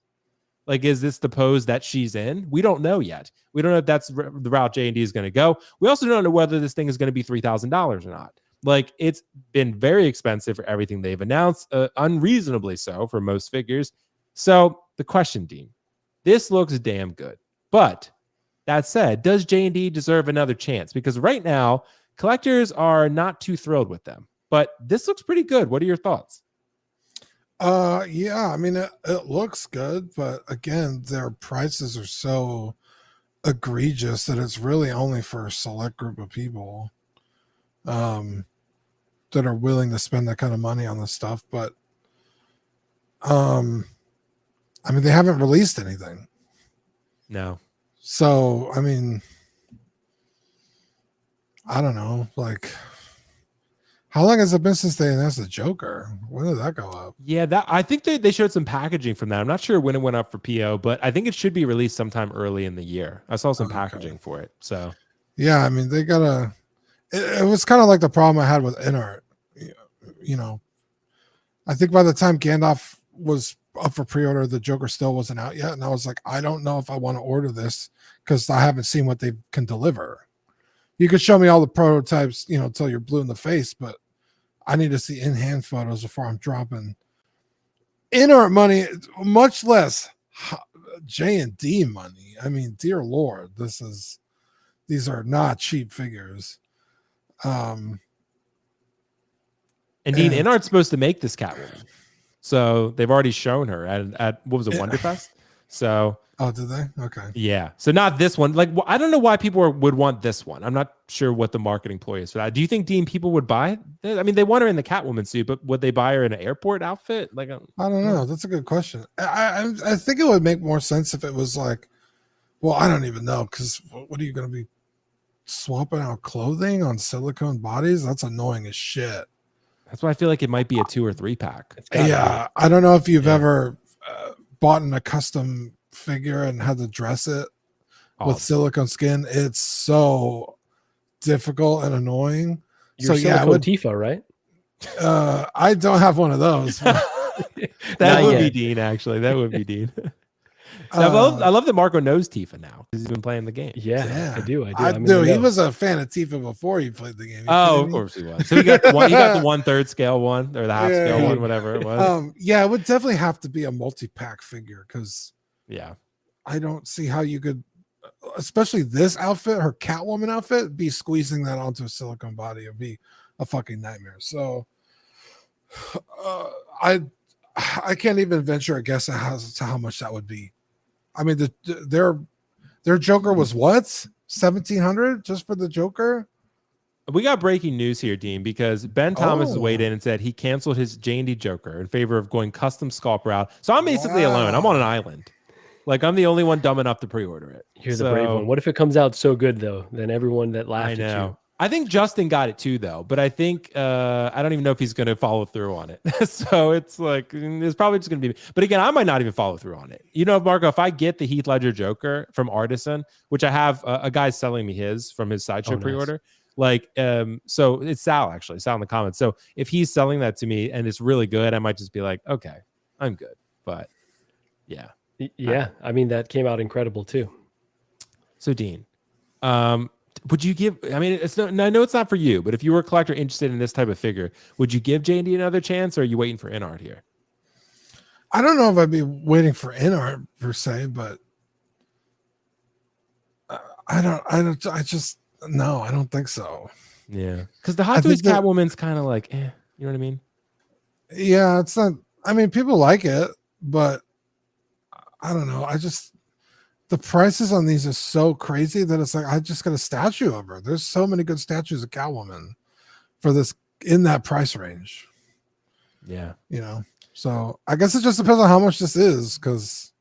S1: Like, is this the pose that she's in? We don't know yet. We don't know if that's the route JND is going to go. We also don't know whether this thing is going to be $3,000 or not. Like, it's been very expensive for everything they've announced, unreasonably so for most figures. So the question, Dean, this looks damn good. But that said, does JND deserve another chance? Because right now, collectors are not too thrilled with them. But this looks pretty good. What are your thoughts?
S3: Yeah, I mean, it looks good, but again, their prices are so egregious that it's really only for a select group of people that are willing to spend that kind of money on this stuff. But I mean, they haven't released anything.
S1: No.
S3: So, I mean, I don't know. Like, how long has it been since they announced the Joker? When did that go up?
S1: Yeah, I think they showed some packaging from that. I'm not sure when it went up for PO, but I think it should be released sometime early in the year. I saw some packaging for it. So
S3: yeah, I mean, they gotta. It was kind of like the problem I had with InArt. You know, I think by the time Gandalf was up for pre-order, the Joker still wasn't out yet, and I was like, I don't know if I want to order this because I haven't seen what they can deliver. You could show me all the prototypes, until you're blue in the face, but I need to see in-hand photos before I'm dropping InArt money, much less J&D money. I mean, dear Lord, these are not cheap figures.
S1: And Dean, InArt's supposed to make this Catwoman. So they've already shown her at what was it, Wonderfest? So
S3: oh, did they? Okay.
S1: Yeah. So not this one. Like, I don't know why people would want this one. I'm not sure what the marketing ploy is for that. Do you think, Dean, people would buy it? I mean, they want her in the Catwoman suit, but would they buy her in an airport outfit? Like,
S3: I don't know. That's a good question. I think it would make more sense if it was like, well, I don't even know, because what are you going to be swapping out clothing on silicone bodies? That's annoying as shit.
S1: That's why I feel like it might be a 2 or 3 pack.
S3: Yeah. I don't know if you've ever bought a custom figure and had to dress it with silicone skin. It's so difficult and annoying.
S2: You're silicone Tifa, right?
S3: I don't have one of those.
S1: That would be Dean, actually. That would be Dean. So I love that Marco knows Tifa now because he's been playing the game.
S2: Yeah, I do.
S3: I mean, he was a fan of Tifa before he played the game.
S1: Of course he was. So he got the 1/3 scale one or the half scale one, whatever it was.
S3: Yeah, it would definitely have to be a multi-pack figure because I don't see how you could, especially this outfit, her Catwoman outfit, be squeezing that onto a silicone body. It'd be a fucking nightmare. So I can't even venture a guess as to how much that would be. I mean, their Joker was what? 1,700 just for the Joker?
S1: We got breaking news here, Dean, because Ben Thomas has weighed in and said he canceled his JND Joker in favor of going custom sculpt route. So I'm basically alone. I'm on an island. Like, I'm the only one dumb enough to pre-order it.
S2: You're the brave one. What if it comes out so good, though? Then everyone that laughed at you.
S1: I think Justin got it too, though. But I think I don't even know if he's going to follow through on it. So it's like, it's probably just going to be. But again, I might not even follow through on it. Marco, if I get the Heath Ledger Joker from Artisan, which I have a guy selling me his from his Sideshow pre-order. Like, so it's Sal, actually. Sal in the comments. So if he's selling that to me and it's really good, I might just be like, okay, I'm good. But yeah.
S2: Yeah. I mean, that came out incredible too.
S1: So Dean, would you give, I mean, I know it's not for you, but if you were a collector interested in this type of figure, would you give JND another chance, or are you waiting for InArt here?
S3: I don't know if I'd be waiting for InArt per se, but I don't think so.
S1: Yeah. Because the Hot Toys Catwoman's kind of like, you know what I mean?
S3: Yeah, it's not, I mean, people like it, but I don't know. The prices on these are so crazy that it's like, I just got a statue of her. There's so many good statues of Catwoman for this in that price range.
S1: Yeah.
S3: So I guess it just depends on how much this is, because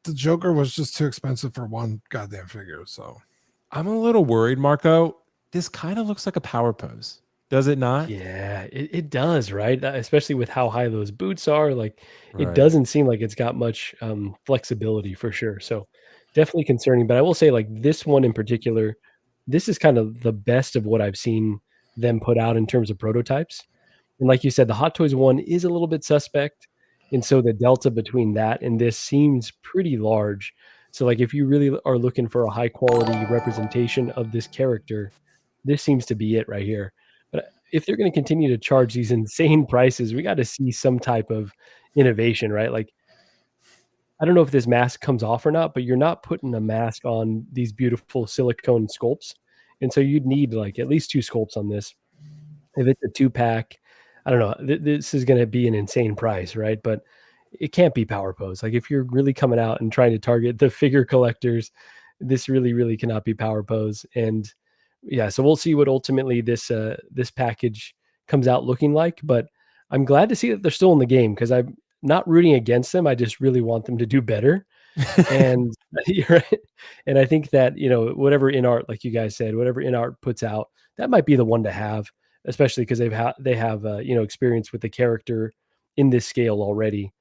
S3: the Joker was just too expensive for one goddamn figure. So
S1: I'm a little worried, Marco. This kind of looks like a power pose. Does it not?
S2: Yeah, it does, right? Especially with how high those boots are. Like, it doesn't seem like it's got much flexibility for sure. So definitely concerning. But I will say, like, this one in particular, this is kind of the best of what I've seen them put out in terms of prototypes. And like you said, the Hot Toys one is a little bit suspect. And so the delta between that and this seems pretty large. So like if you really are looking for a high quality representation of this character, this seems to be it right here. But if they're going to continue to charge these insane prices, we got to see some type of innovation, right? Like, I don't know if this mask comes off or not, but you're not putting a mask on these beautiful silicone sculpts. And so you'd need like at least 2 sculpts on this. If it's a 2-pack, I don't know. This is going to be an insane price, right? But it can't be Power Pose. Like if you're really coming out and trying to target the figure collectors, this really, really cannot be Power Pose. And yeah, so we'll see what ultimately this package comes out looking like. But I'm glad to see that they're still in the game because I'm not rooting against them. I just really want them to do better. And you're right. And I think that, you know, whatever InArt, like you guys said, whatever InArt puts out, that might be the one to have, especially because they have you know, experience with the character in this scale already.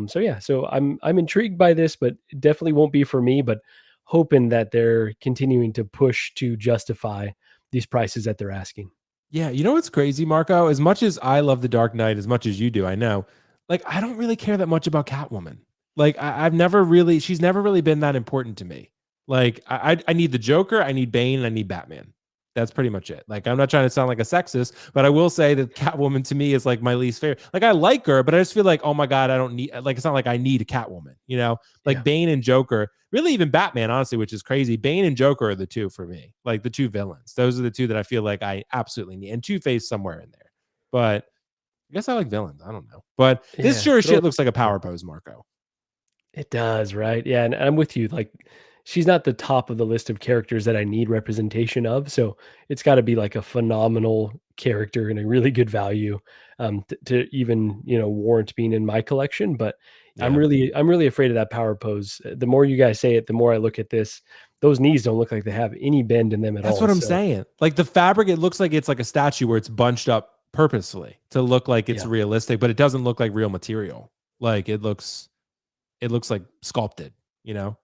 S2: So yeah, so I'm intrigued by this, but it definitely won't be for me, but hoping that they're continuing to push to justify these prices that they're asking.
S1: Yeah, you know what's crazy, Marco? As much as I love The Dark Knight, as much as you do, I know, like I don't really care that much about Catwoman. Like I've never really, she's never really been that important to me. Like I need the Joker, I need Bane, and I need Batman. That's pretty much it. Like I'm not trying to sound like a sexist, but I will say that Catwoman to me is like my least favorite. Like I like her, but I just feel like, oh my God, I don't need, like it's not like I need a Catwoman, you know? Like
S2: Yeah.
S1: Bane and Joker, really even Batman, honestly, which is crazy. Bane and Joker are the two for me, like the two villains. Those are the two that I feel like I absolutely need, and Two-Face somewhere in there. But I guess I like villains. I don't know. But this
S2: Yeah,
S1: sure as
S2: throw
S1: shit looks like a power pose, Marco.
S2: It does, right? Yeah, and I'm with you. Like, she's not the top of the list of characters that I need representation of. So it's got to be like a phenomenal character and a really good value to even, you know, warrant being in my collection. But
S1: Yeah.
S2: I'm really afraid of that power pose. The more you guys say it, the more I look at this. Those knees don't look like they have any bend in them at all.
S1: That's what I'm
S2: So,
S1: saying. Like the fabric, it looks like it's like a statue where it's bunched up purposefully to look like it's
S2: yeah.
S1: realistic, but it doesn't look like real material. Like it looks like sculpted, you know?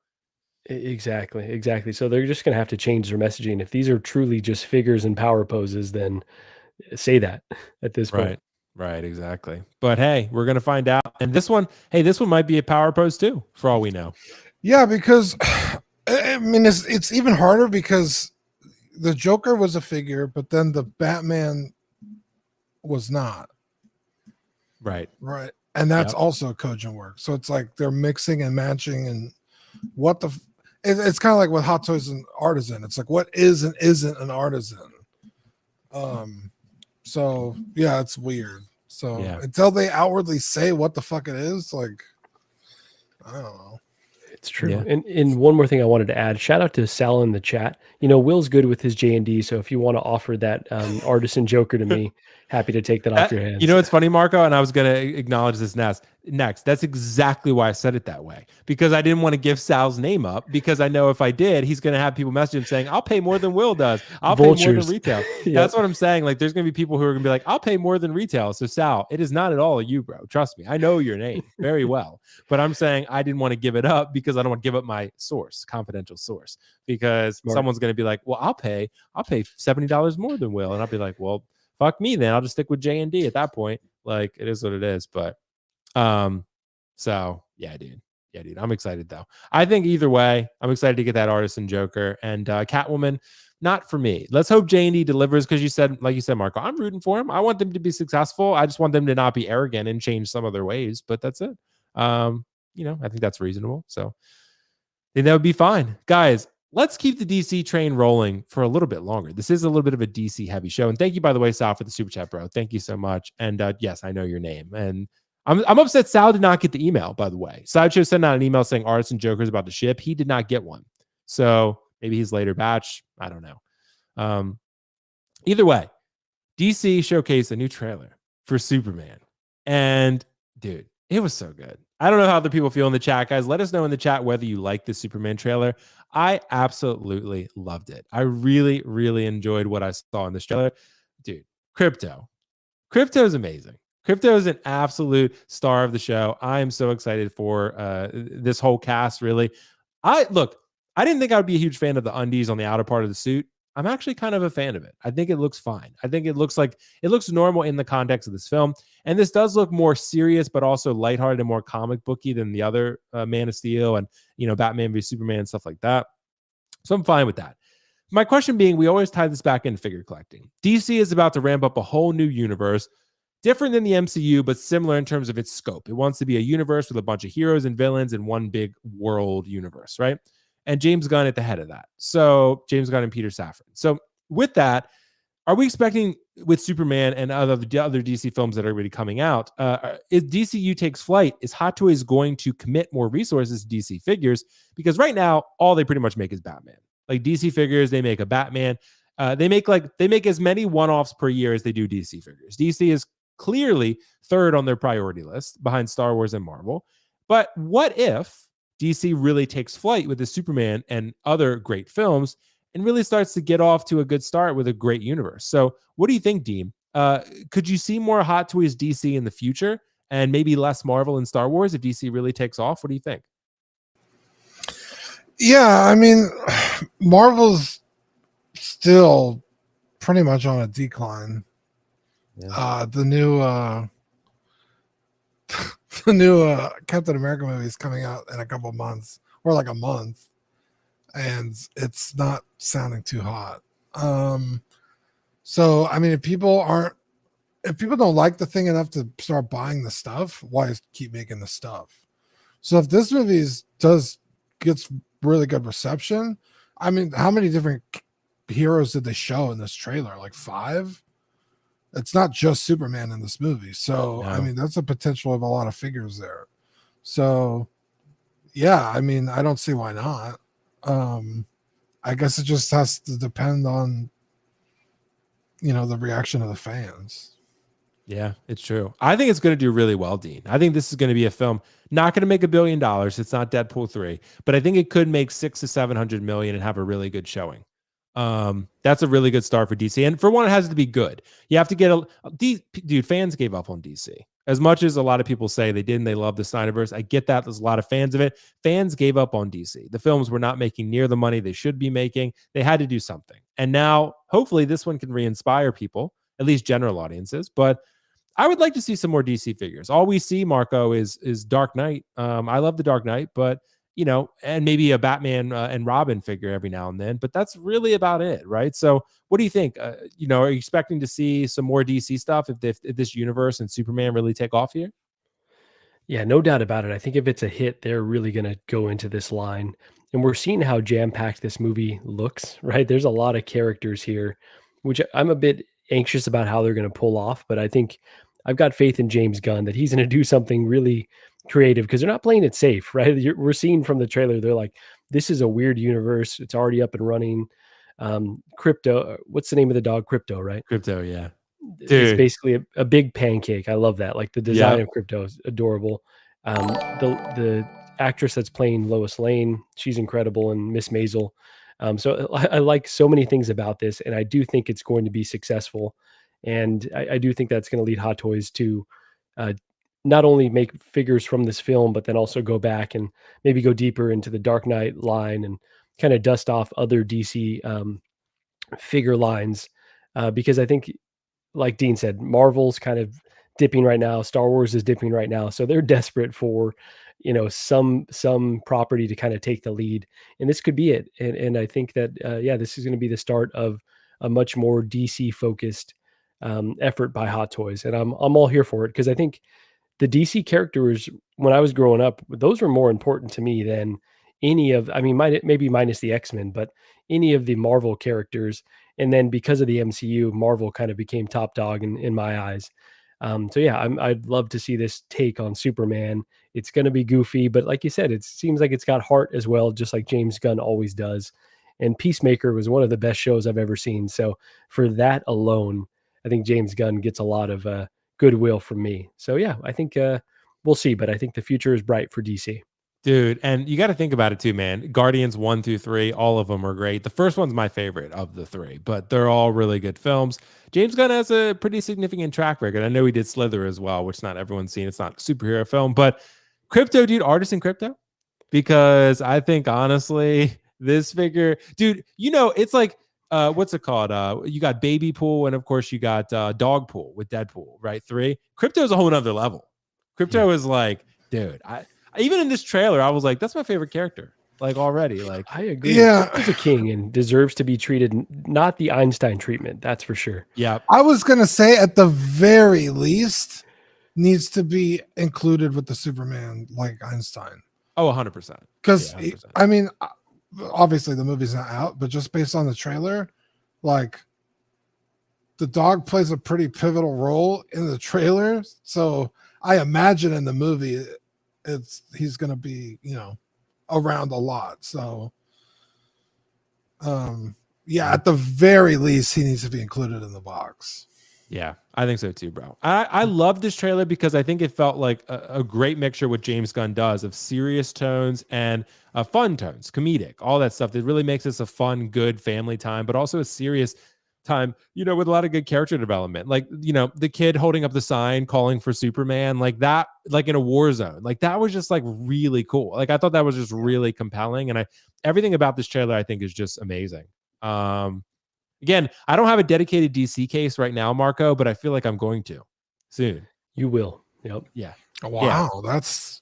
S2: Exactly, exactly. So they're just going to have to change their messaging. If these are truly just figures and power poses, then say that at this point.
S1: Right. Right, exactly. But hey, we're gonna find out. And this one, hey, this one might be a power pose too, for all we know.
S3: Yeah, because I mean it's even harder because the Joker was a figure, but then the Batman was not.
S1: Right.
S3: Right. And that's
S1: Yep.
S3: also cogent work. So it's like they're mixing and matching and what the it's kind of like with Hot Toys and Artisan. It's like what is and isn't an artisan. So yeah, it's weird. So
S1: Yeah.
S3: until they outwardly say what the fuck it is, like I don't know.
S2: It's true.
S1: Yeah.
S2: And one more thing I wanted to add, shout out to Sal in the chat. You know, Will's good with his JND, so if you want to offer that artisan Joker to me, happy to take that off your hands.
S1: You know what's funny, Marco? And I was gonna acknowledge this next. That's exactly why I said it that way. Because I didn't want to give Sal's name up, because I know if I did, he's gonna have people message him saying, I'll pay more than Will does. I'll pay more than retail.
S2: Yep.
S1: That's what I'm saying. Like there's gonna be people who are gonna be like, I'll pay more than retail. So Sal, it is not at all you, bro. Trust me. I know your name very well. But I'm saying I didn't want to give it up because I don't want to give up my source, confidential source. Because someone's gonna be like, well, I'll pay $70 more than Will. And I'll be like, well, fuck me then. I'll just stick with JND at that point. Like it is what it is. But so yeah, dude. Yeah, dude. I'm excited though. I think either way, I'm excited to get that Artisan Joker and Catwoman. Not for me. Let's hope JND delivers, because you said, like you said, Marco, I'm rooting for him. I want them to be successful. I just want them to not be arrogant and change some of their ways. But that's it. You know, I think that's reasonable. So I think that would be fine. Guys, let's keep the DC train rolling for a little bit longer. This is a little bit of a DC heavy show. And thank you, by the way, Sal, for the super chat, bro. Thank you so much. And yes, I know your name. And I'm upset Sal did not get the email, by the way. Sideshow sent out an email saying Artisan Joker is about to ship. He did not get one. So maybe he's later batch. I don't know. Either way, DC showcased a new trailer for Superman. And dude, it was so good. I don't know how other people feel in the chat, guys. Let us know in the chat whether you like the Superman trailer. I absolutely loved it. I really, really enjoyed what I saw in this trailer. Dude, Crypto is amazing. Crypto is an absolute star of the show. I am so excited for this whole cast, really. I didn't think I would be a huge fan of the undies on the outer part of the suit. I'm actually kind of a fan of it. I think it looks fine. I think it looks normal in the context of this film. And this does look more serious, but also lighthearted and more comic booky than the other Man of Steel and, Batman v Superman and stuff like that. So I'm fine with that. My question being, we always tie this back into figure collecting. DC is about to ramp up a whole new universe, different than the MCU, but similar in terms of its scope. It wants to be a universe with a bunch of heroes and villains in one big world universe, right? And James Gunn at the head of that. So James Gunn and Peter Safran. So with that, are we expecting with Superman and other DC films that are already coming out, if DCU takes flight, is Hot Toys going to commit more resources to DC figures? Because right now, all they pretty much make is Batman. Like DC figures, they make a Batman. They make as many one-offs per year as they do DC figures. DC is clearly third on their priority list behind Star Wars and Marvel. But what if DC really takes flight with the Superman and other great films and really starts to get off to a good start with a great universe? So what do you think, Dean? Could you see more Hot Toys DC in the future and maybe less Marvel and Star Wars if DC really takes off? What do you think?
S3: Yeah, I mean, Marvel's still pretty much on a decline. Yeah. The new Captain America movie is coming out in a couple months, or like a month, and it's not sounding too hot. So I mean, if people don't like the thing enough to start buying the stuff, why keep making the stuff? So if this movie gets really good reception, I mean, how many different heroes did they show in this trailer? Like 5? It's not just Superman in this movie. So, no. I mean, that's a potential of a lot of figures there. So, yeah, I mean, I don't see why not. I guess it just has to depend on, the reaction of the fans.
S1: Yeah, it's true. I think it's going to do really well, Dean. I think this is going to be a film not going to make $1 billion. It's not Deadpool 3, but I think it could make $600 to $700 million and have a really good showing. That's a really good start for DC. And for one, it has to be good. You have to get dude, fans gave up on DC. As much as a lot of people say they didn't, they love the Snyderverse. I get that. There's a lot of fans of it. Fans gave up on DC. The films were not making near the money they should be making. They had to do something. And now, hopefully, this one can re-inspire people, at least general audiences. But I would like to see some more DC figures. All we see, Marco, is Dark Knight. I love the Dark Knight, but and maybe a Batman and Robin figure every now and then, but that's really about it, right? So what do you think? Are you expecting to see some more DC stuff if this universe and Superman really take off here?
S2: Yeah, no doubt about it. I think if it's a hit, they're really going to go into this line. And we're seeing how jam-packed this movie looks, right? There's a lot of characters here, which I'm a bit anxious about how they're going to pull off, but I think I've got faith in James Gunn that he's going to do something really creative because they're not playing it safe, right? We're seeing from the trailer, they're like, this is a weird universe. It's already up and running. Crypto, what's the name of the dog? Crypto, right?
S1: Crypto, yeah.
S2: Dude. It's basically a big pancake. I love that. Like the design of Crypto is adorable. The actress that's playing Lois Lane, she's incredible, and Miss Maisel. So I like so many things about this, and I do think it's going to be successful. And I do think that's going to lead Hot Toys to not only make figures from this film, but then also go back and maybe go deeper into the Dark Knight line and kind of dust off other DC figure lines. Because I think, like Dean said, Marvel's kind of dipping right now. Star Wars is dipping right now. So they're desperate for, some property to kind of take the lead. And this could be it. And I think that, this is going to be the start of a much more DC focused effort by Hot Toys. And I'm all here for it because I think the DC characters, when I was growing up, those were more important to me than any of, maybe minus the X-Men, but any of the Marvel characters. And then because of the MCU, Marvel kind of became top dog in my eyes. I'd love to see this take on Superman. It's going to be goofy, but like you said, it seems like it's got heart as well, just like James Gunn always does. And Peacemaker was one of the best shows I've ever seen. So for that alone, I think James Gunn gets a lot of goodwill from me. So yeah, I think we'll see, but I think the future is bright for DC.
S1: Dude, and you got to think about it too, man. Guardians 1 through 3, all of them are great. The first one's my favorite of the 3, but they're all really good films. James Gunn has a pretty significant track record. I know he did Slither as well, which not everyone's seen. It's not a superhero film, but Crypto, dude, artist in Crypto, because I think honestly, this figure, dude, it's like what's it called? You got Baby Pool, and of course you got Dog Pool with Deadpool, right? 3. Crypto is a whole nother level. Crypto is like, dude, I even in this trailer, I was like, that's my favorite character. Like already, like
S2: I agree.
S3: Yeah,
S2: He's a king and deserves to be treated not the Einstein treatment. That's for sure.
S1: yeah.
S3: I was gonna say at the very least needs to be included with the Superman like Einstein.
S1: Oh, 100%.
S3: Because
S1: Yeah, 100%.
S3: I mean, obviously the movie's not out, but just based on the trailer, like the dog plays a pretty pivotal role in the trailer. So I imagine in the movie, he's gonna be around a lot. So yeah, at the very least, he needs to be included in the box.
S1: Yeah, I think so too, bro. I love this trailer because I think it felt like a great mixture what James Gunn does of serious tones and fun tones, comedic, all that stuff that really makes this a fun, good family time, but also a serious time, with a lot of good character development. Like, the kid holding up the sign calling for Superman, like that, like in a war zone, like that was just like really cool. Like I thought that was just really compelling. And everything about this trailer I think is just amazing. Again, I don't have a dedicated DC case right now, Marco, but I feel like I'm going to soon.
S2: You will. Yep.
S1: Yeah.
S3: Wow, that's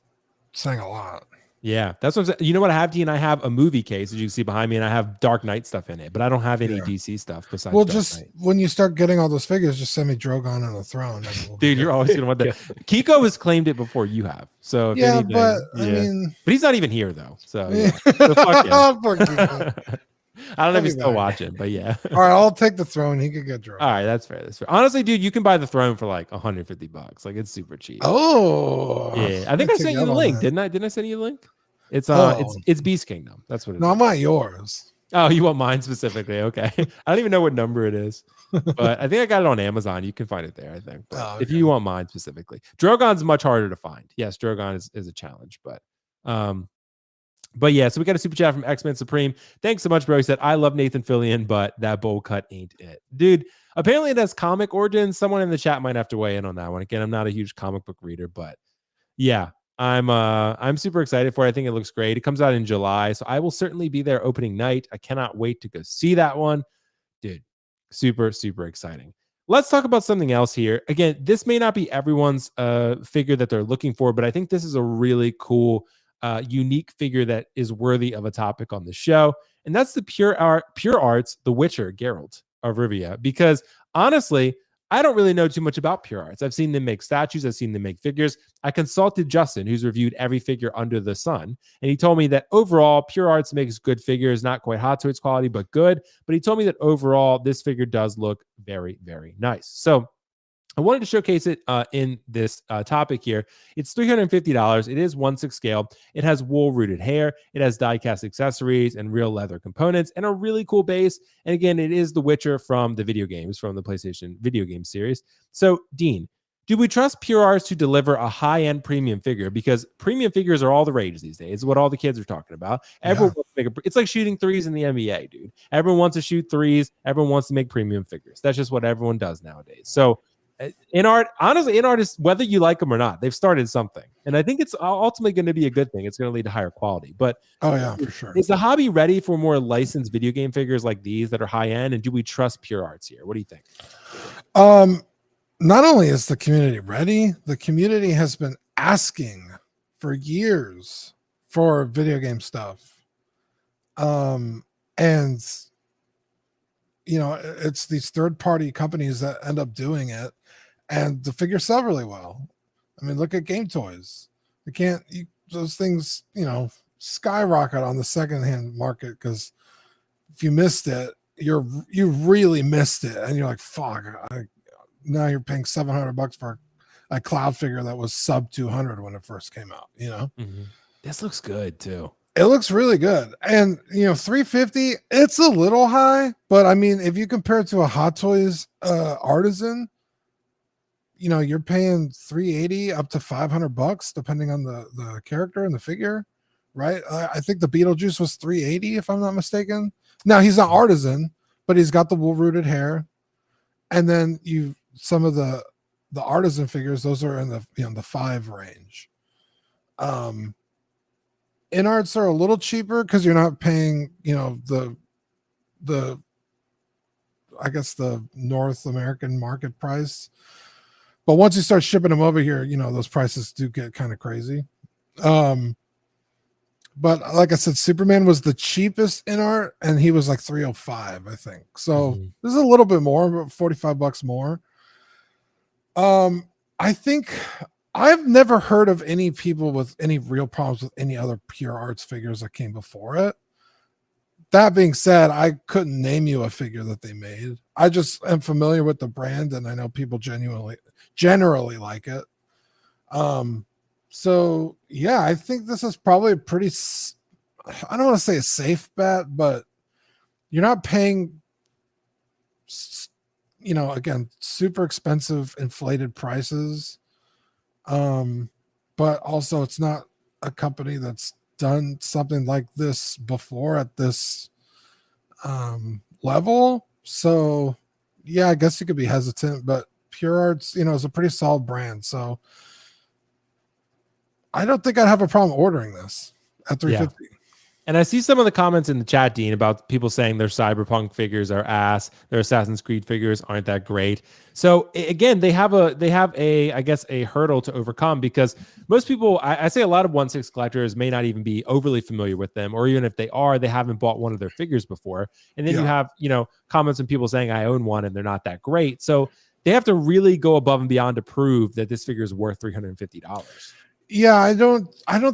S3: saying a lot.
S1: Yeah, that's what I'm saying. You know what I have, Dean? I have a movie case, as you can see behind me, and I have Dark Knight stuff in it, but I don't have any DC stuff besides.
S3: Well,
S1: Dark
S3: just
S1: Knight.
S3: when you start getting all those figures, just send me Drogon on the throne.
S1: Dude, you're always gonna want that. Kiko has claimed it before you have. So if anything,
S3: but I mean,
S1: but he's not even here though. So, so fuck him.
S3: Poor Kiko.
S1: I don't know if he's still watching, but yeah.
S3: All right, I'll take the throne. He could get Drogon.
S1: All right, that's fair. That's fair. Honestly, dude, you can buy the throne for like $150. Like it's super cheap.
S3: Oh,
S1: yeah. I think I sent you the link, didn't I? Didn't I send you the link? It's it's Beast Kingdom. That's what it is.
S3: No, I want yours.
S1: Oh, you want mine specifically? Okay. I don't even know what number it is, but I think I got it on Amazon. You can find it there, I think. But if you want mine specifically, Drogon's much harder to find. Yes, Drogon is a challenge, but yeah, so we got a super chat from X-Men Supreme. Thanks so much, bro. He said, I love Nathan Fillion, but that bowl cut ain't it. Dude, apparently it has comic origins. Someone in the chat might have to weigh in on that one. Again, I'm not a huge comic book reader, but yeah, I'm super excited for it. I think it looks great. It comes out in July, so I will certainly be there opening night. I cannot wait to go see that one. Dude, super, super exciting. Let's talk about something else here. Again, this may not be everyone's figure that they're looking for, but I think this is a really cool unique figure that is worthy of a topic on the show, and that's the Pure Arts The Witcher Geralt of Rivia. Because honestly, I don't really know too much about Pure Arts. I've seen them make statues, I've seen them make figures. I consulted Justin, who's reviewed every figure under the sun, and he told me that overall Pure Arts makes good figures, not quite Hot Toys quality, but good. But he told me that overall this figure does look very, very nice. So I wanted to showcase it in this topic here. It's $350. It is 1/6 scale. It has wool rooted hair. It has die-cast accessories and real leather components and a really cool base. And again, it is The Witcher from the video games, from the PlayStation video game series. So, Dean, do we trust Pure Arts to deliver a high-end premium figure? Because premium figures are all the rage these days. It's what all the kids are talking about. Everyone wants to make it's like shooting threes in the NBA, dude. Everyone wants to shoot threes. Everyone wants to make premium figures. That's just what everyone does nowadays. So, InArt, honestly, InArt is, whether you like them or not, they've started something, and I think it's ultimately going to be a good thing. It's going to lead to higher quality. But
S3: for sure.
S1: Is the hobby ready for more licensed video game figures like these that are high end? And do we trust Pure Arts here? What do you think?
S3: Not only is the community ready, the community has been asking for years for video game stuff, and it's these third-party companies that end up doing it, and the figures sell really well. I mean, look at Game Toys. Those things, skyrocket on the secondhand market, because if you missed it, you really missed it, and you're like, fuck. Now you're paying $700 for a Cloud figure that was sub 200 when it first came out.
S1: Mm-hmm. This looks good too.
S3: It looks really good. And, $350, it's a little high, but I mean, if you compare it to a Hot Toys artisan, you're paying $380 up to $500 depending on the character and the figure, right? I think the Beetlejuice was $380 if I'm not mistaken. Now he's not artisan, but he's got the wool rooted hair. And then some of the artisan figures, those are in the the $5 range. InArts are a little cheaper because you're not paying, the I guess the North American market price. But once you start shipping them over here, those prices do get kind of crazy. But like I said, Superman was the cheapest InArt, and he was like 305, I think. So this is a little bit more, but $45 more. I think I've never heard of any people with any real problems with any other Pure Arts figures that came before it. That being said, I couldn't name you a figure that they made. I just am familiar with the brand, and I know people generally like it. So yeah, I think this is probably a pretty, I don't want to say a safe bet, but you're not paying, again, super expensive inflated prices. But also it's not a company that's done something like this before at this level. So yeah, I guess you could be hesitant, but Pure Arts, is a pretty solid brand. So I don't think I'd have a problem ordering this at $350.
S1: Yeah. And I see some of the comments in the chat, Dean, about people saying their Cyberpunk figures are ass, their Assassin's Creed figures aren't that great. So again, they have I guess a hurdle to overcome, because most people, I say a lot of 1/6 collectors may not even be overly familiar with them, or even if they are, they haven't bought one of their figures before. And then you have, comments from people saying I own one and they're not that great. So they have to really go above and beyond to prove that this figure is worth $350.
S3: Yeah, I don't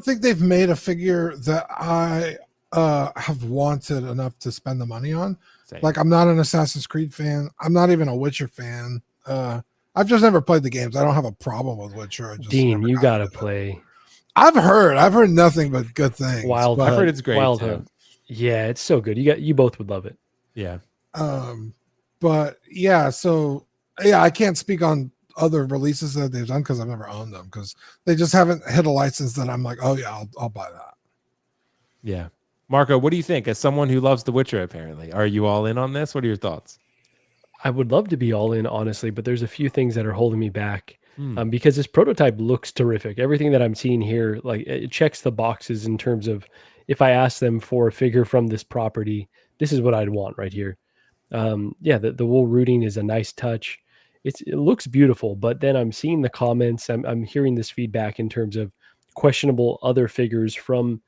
S3: think they've made a figure that I have wanted enough to spend the money on. Same. Like, I'm not an Assassin's Creed fan. I'm not even a Witcher fan. I've just never played the games. I don't have a problem with Witcher.
S2: Dean, you gotta play.
S3: I've heard nothing but good things.
S2: Wild Hunt.
S1: I've heard it's great.
S2: Wild Hunt. Yeah, it's so good. You both would love it.
S1: Yeah.
S3: But yeah, so yeah, I can't speak on other releases that they've done because I've never owned them, because they just haven't hit a license that I'm like, oh yeah, I'll buy that.
S1: Yeah. Marco, what do you think? As someone who loves The Witcher, apparently, are you all in on this? What are your thoughts?
S2: I would love to be all in, honestly, but there's a few things that are holding me back. Because this prototype looks terrific. Everything that I'm seeing here, like, it checks the boxes in terms of, if I ask them for a figure from this property, this is what I'd want right here. Yeah, the wool rooting is a nice touch. It looks beautiful, but then I'm seeing the comments. I'm hearing this feedback in terms of questionable other figures from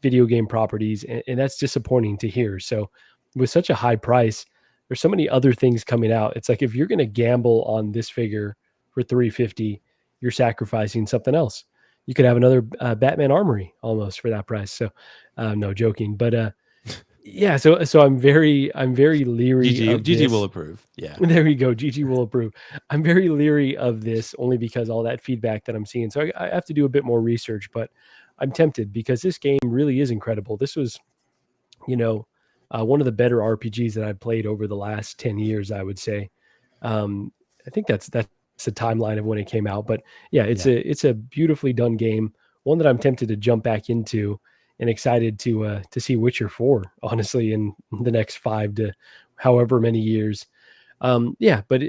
S2: video game properties, and that's disappointing to hear. So with such a high price, there's so many other things coming out. It's like, if you're going to gamble on this figure for $350, you're sacrificing something else. You could have another Batman Armory almost for that price. So no, joking, but yeah, so I'm very leery.
S1: GG will approve. Yeah,
S2: there we go. GG will approve. I'm very leery of this, only because all that feedback that I'm seeing. So I have to do a bit more research, but I'm tempted, because this game really is incredible. This was, one of the better RPGs that I've played over the last 10 years, I would say. I think that's the timeline of when it came out, but yeah, it's a beautifully done game. One that I'm tempted to jump back into, and excited to see Witcher 4, honestly, in the next 5 to however many years. But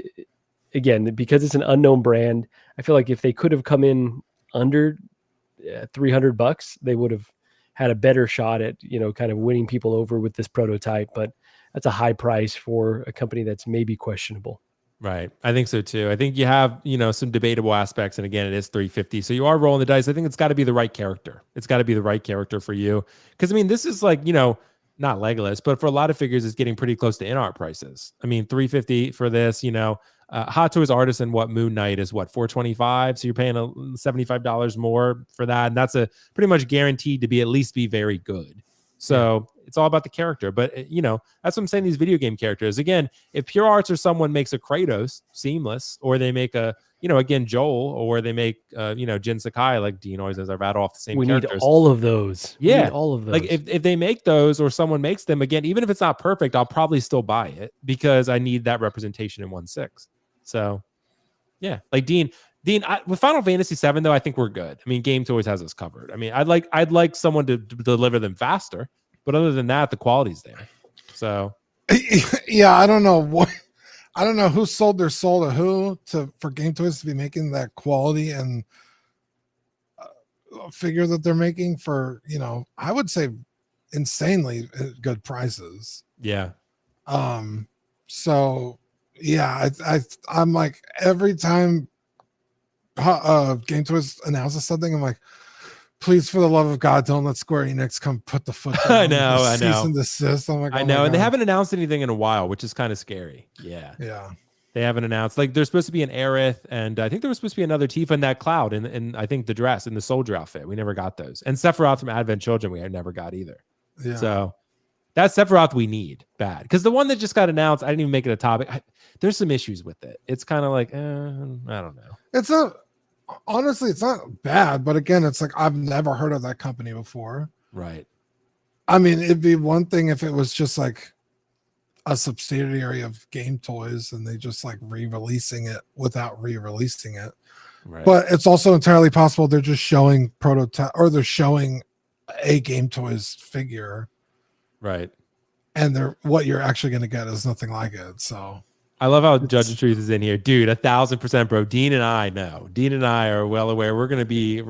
S2: again, because it's an unknown brand, I feel like if they could have come in under $300, they would have had a better shot at, kind of winning people over with this prototype. But that's a high price for a company that's maybe questionable.
S1: Right. I think so too. I think you have, some debatable aspects. And again, it is $350. So you are rolling the dice. I think it's got to be the right character. It's got to be the right character for you. Because, this is like, not Legolas, but for a lot of figures, it's getting pretty close to InArt prices. $350 for this, Hot Toys Artisan, Moon Knight is $425. So you're paying $75 more for that. And that's pretty much guaranteed to at least be very good. So it's all about the character. But, that's what I'm saying. These video game characters, again, if Pure Arts or someone makes a Kratos seamless, or they make a, again, Joel, or they make, Jin Sakai, like Dean always says, I've had off the same characters.
S2: We need all of those.
S1: Yeah.
S2: All of those.
S1: Like if they make those, or someone makes them, again, even if it's not perfect, I'll probably still buy it, because I need that representation in 1/6. So yeah, like Dean, with Final Fantasy VII, though, I think we're good. Game Toys has us covered. I'd like someone to deliver them faster, but other than that, the quality's there. So
S3: yeah, I don't know who sold their soul to who for Game Toys to be making that quality and figure that they're making for, I would say insanely good prices.
S1: Yeah.
S3: So yeah, I'm like every time Game Toys announces something, I'm like, please, for the love of God, don't let Square Enix come put the foot down.
S1: I know.
S3: Cease and desist. I'm like,
S1: I know, and they haven't announced anything in a while, which is kind of scary. Yeah. They haven't announced. Like, there's supposed to be an Aerith, and I think there was supposed to be another Tifa in that Cloud, and I think the dress and the soldier outfit. We never got those. And Sephiroth from Advent Children, we never got either.
S3: Yeah.
S1: So that's Sephiroth we need bad, because the one that just got announced, I didn't even make it a topic. There's some issues with it. It's kind of like, I don't know.
S3: Honestly, it's not bad, but again, it's like I've never heard of that company before.
S1: Right.
S3: I mean, it'd be one thing if it was just like a subsidiary of Game Toys and they just like re-releasing it without re-releasing it.
S1: Right.
S3: But it's also entirely possible they're just showing prototype, or they're showing a Game Toys figure.
S1: Right.
S3: And what you're actually going to get is nothing like it. So
S1: I love how Judge of Truth is in here, dude. 1,000%, bro. Dean and I know. Dean and I are well aware. We're gonna be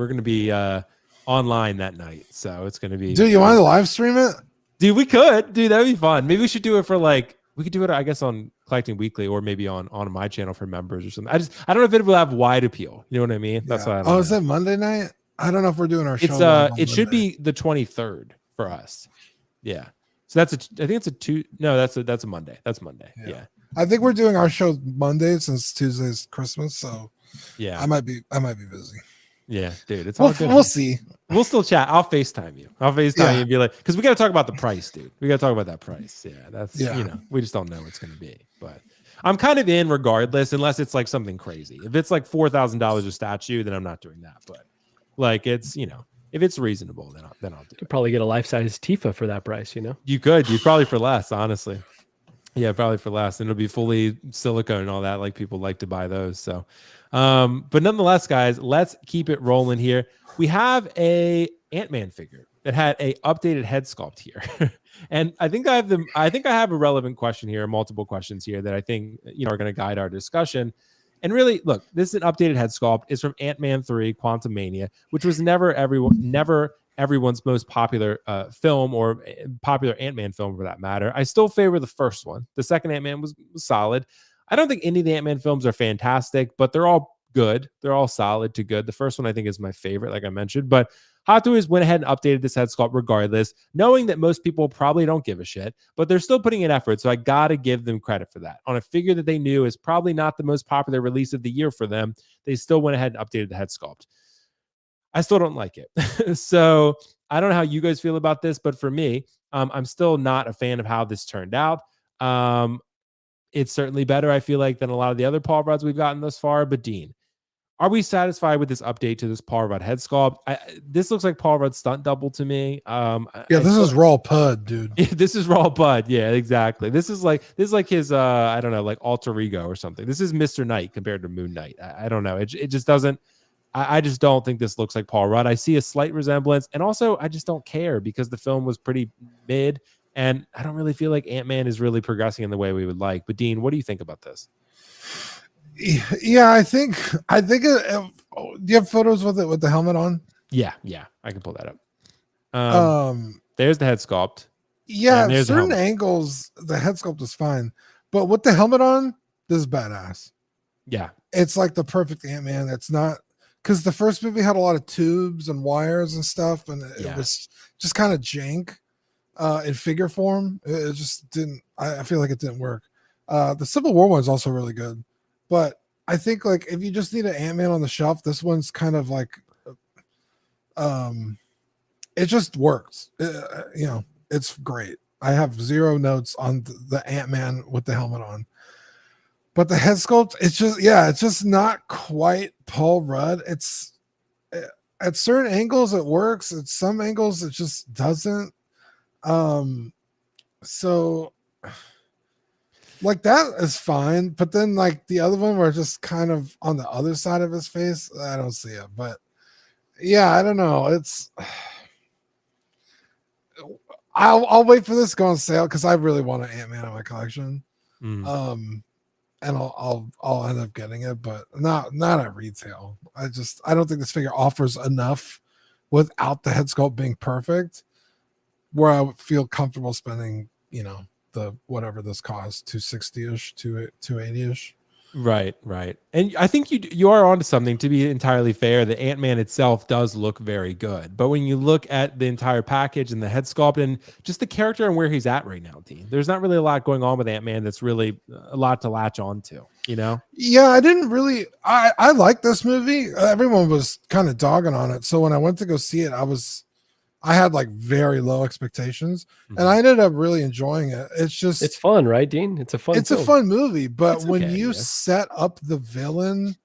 S1: online that night, so it's gonna be.
S3: Dude, you want to live stream it?
S1: Dude, we could. Dude, that'd be fun. Maybe we should do it for like. We could do it, I guess, on Collecting Weekly, or maybe on my channel for members or something. I don't know if it will have wide appeal. You know what I mean? That's why.
S3: Is it Monday night? I don't know if we're doing our show.
S1: It's it should be the 23rd for us. Yeah. So I think it's a two. No, that's a Monday. That's Monday. Yeah.
S3: I think we're doing our show Monday since Tuesday's Christmas. So
S1: yeah,
S3: I might be busy.
S1: Yeah, dude. It's all good.
S3: We'll see.
S1: We'll still chat. I'll FaceTime you. You and be like, because we got to talk about the price, dude. We got to talk about that price. Yeah, that's we just don't know what it's going to be. But I'm kind of in regardless, unless it's like something crazy. If it's like $4,000 a statue, then I'm not doing that. But like it's if it's reasonable, then I'll do it.
S2: Could probably get a life-size Tifa for that price.
S1: You could. You probably for less, honestly. Yeah, probably for less. And it'll be fully silicone and all that. Like people like to buy those. So, but nonetheless, guys, let's keep it rolling here. We have a Ant-Man figure that had a updated head sculpt here. And I think I have a relevant question here, multiple questions here that I think, are going to guide our discussion. And really, look, this is an updated head sculpt. It's from Ant-Man 3, Quantumania, which was never everyone's most popular film, or popular Ant-Man film for that matter. I still favor the first one. The second Ant-Man was solid. I don't think any of the Ant-Man films are fantastic, but they're all good. They're all solid to good. The first one I think is my favorite, like I mentioned. But Hot Toys went ahead and updated this head sculpt regardless, knowing that most people probably don't give a shit, but they're still putting in effort. So I got to give them credit for that. On a figure that they knew is probably not the most popular release of the year for them, they still went ahead and updated the head sculpt. I still don't like it. So I don't know how you guys feel about this, but for me, I'm still not a fan of how this turned out. It's certainly better, I feel like, than a lot of the other Paul Rudds we've gotten thus far. But Dean, are we satisfied with this update to this Paul Rudd head sculpt? This looks like Paul Rudd's stunt double to me.
S3: This is raw pud, dude.
S1: This is raw pud. Yeah, exactly. This is like his I don't know, like alter ego or something. This is Mr. Knight compared to Moon Knight. I don't know. It just doesn't. I just don't think this looks like Paul Rudd. I see a slight resemblance, and also I just don't care because the film was pretty mid, and I don't really feel like Ant-Man is really progressing in the way we would like. But Dean, what do you think about this?
S3: Yeah, I think do you have photos with it with the helmet on?
S1: Yeah, I can pull that up. There's the head sculpt.
S3: Yeah, certain angles the head sculpt is fine, but with the helmet on, this is badass.
S1: Yeah,
S3: it's like the perfect Ant-Man. It's not, because the first movie had a lot of tubes and wires and stuff, and it was just kind of jank in figure form. It just didn't. I feel like it didn't work. The Civil War one is also really good. But I think like if you just need an Ant-Man on the shelf, this one's kind of like, it just works. It's great. I have zero notes on the Ant-Man with the helmet on, but the head sculpt, it's just not quite Paul Rudd. It's at certain angles it works. At some angles it just doesn't. So. Like that is fine, but then like the other one were just kind of on the other side of his face. I don't see it, but yeah, I don't know. It's I'll wait for this to go on sale because I really want an Ant-Man in my collection. And I'll end up getting it, but not at retail. I don't think this figure offers enough without the head sculpt being perfect where I would feel comfortable spending, the whatever this cost, 260-ish, 280-ish.
S1: Right. And I think you are onto something. To be entirely fair, the Ant-Man itself does look very good. But when you look at the entire package and the head sculpt and just the character and where he's at right now, Dean, there's not really a lot going on with Ant-Man that's really a lot to latch on to, you know?
S3: Yeah, I didn't really I like this movie. Everyone was kind of dogging on it. So when I went to go see it, I had like very low expectations, and I ended up really enjoying it.
S2: It's fun, right, Dean? It's a fun
S3: movie, but
S1: It's
S3: when
S1: okay,
S3: you
S1: yeah.
S3: set up the villain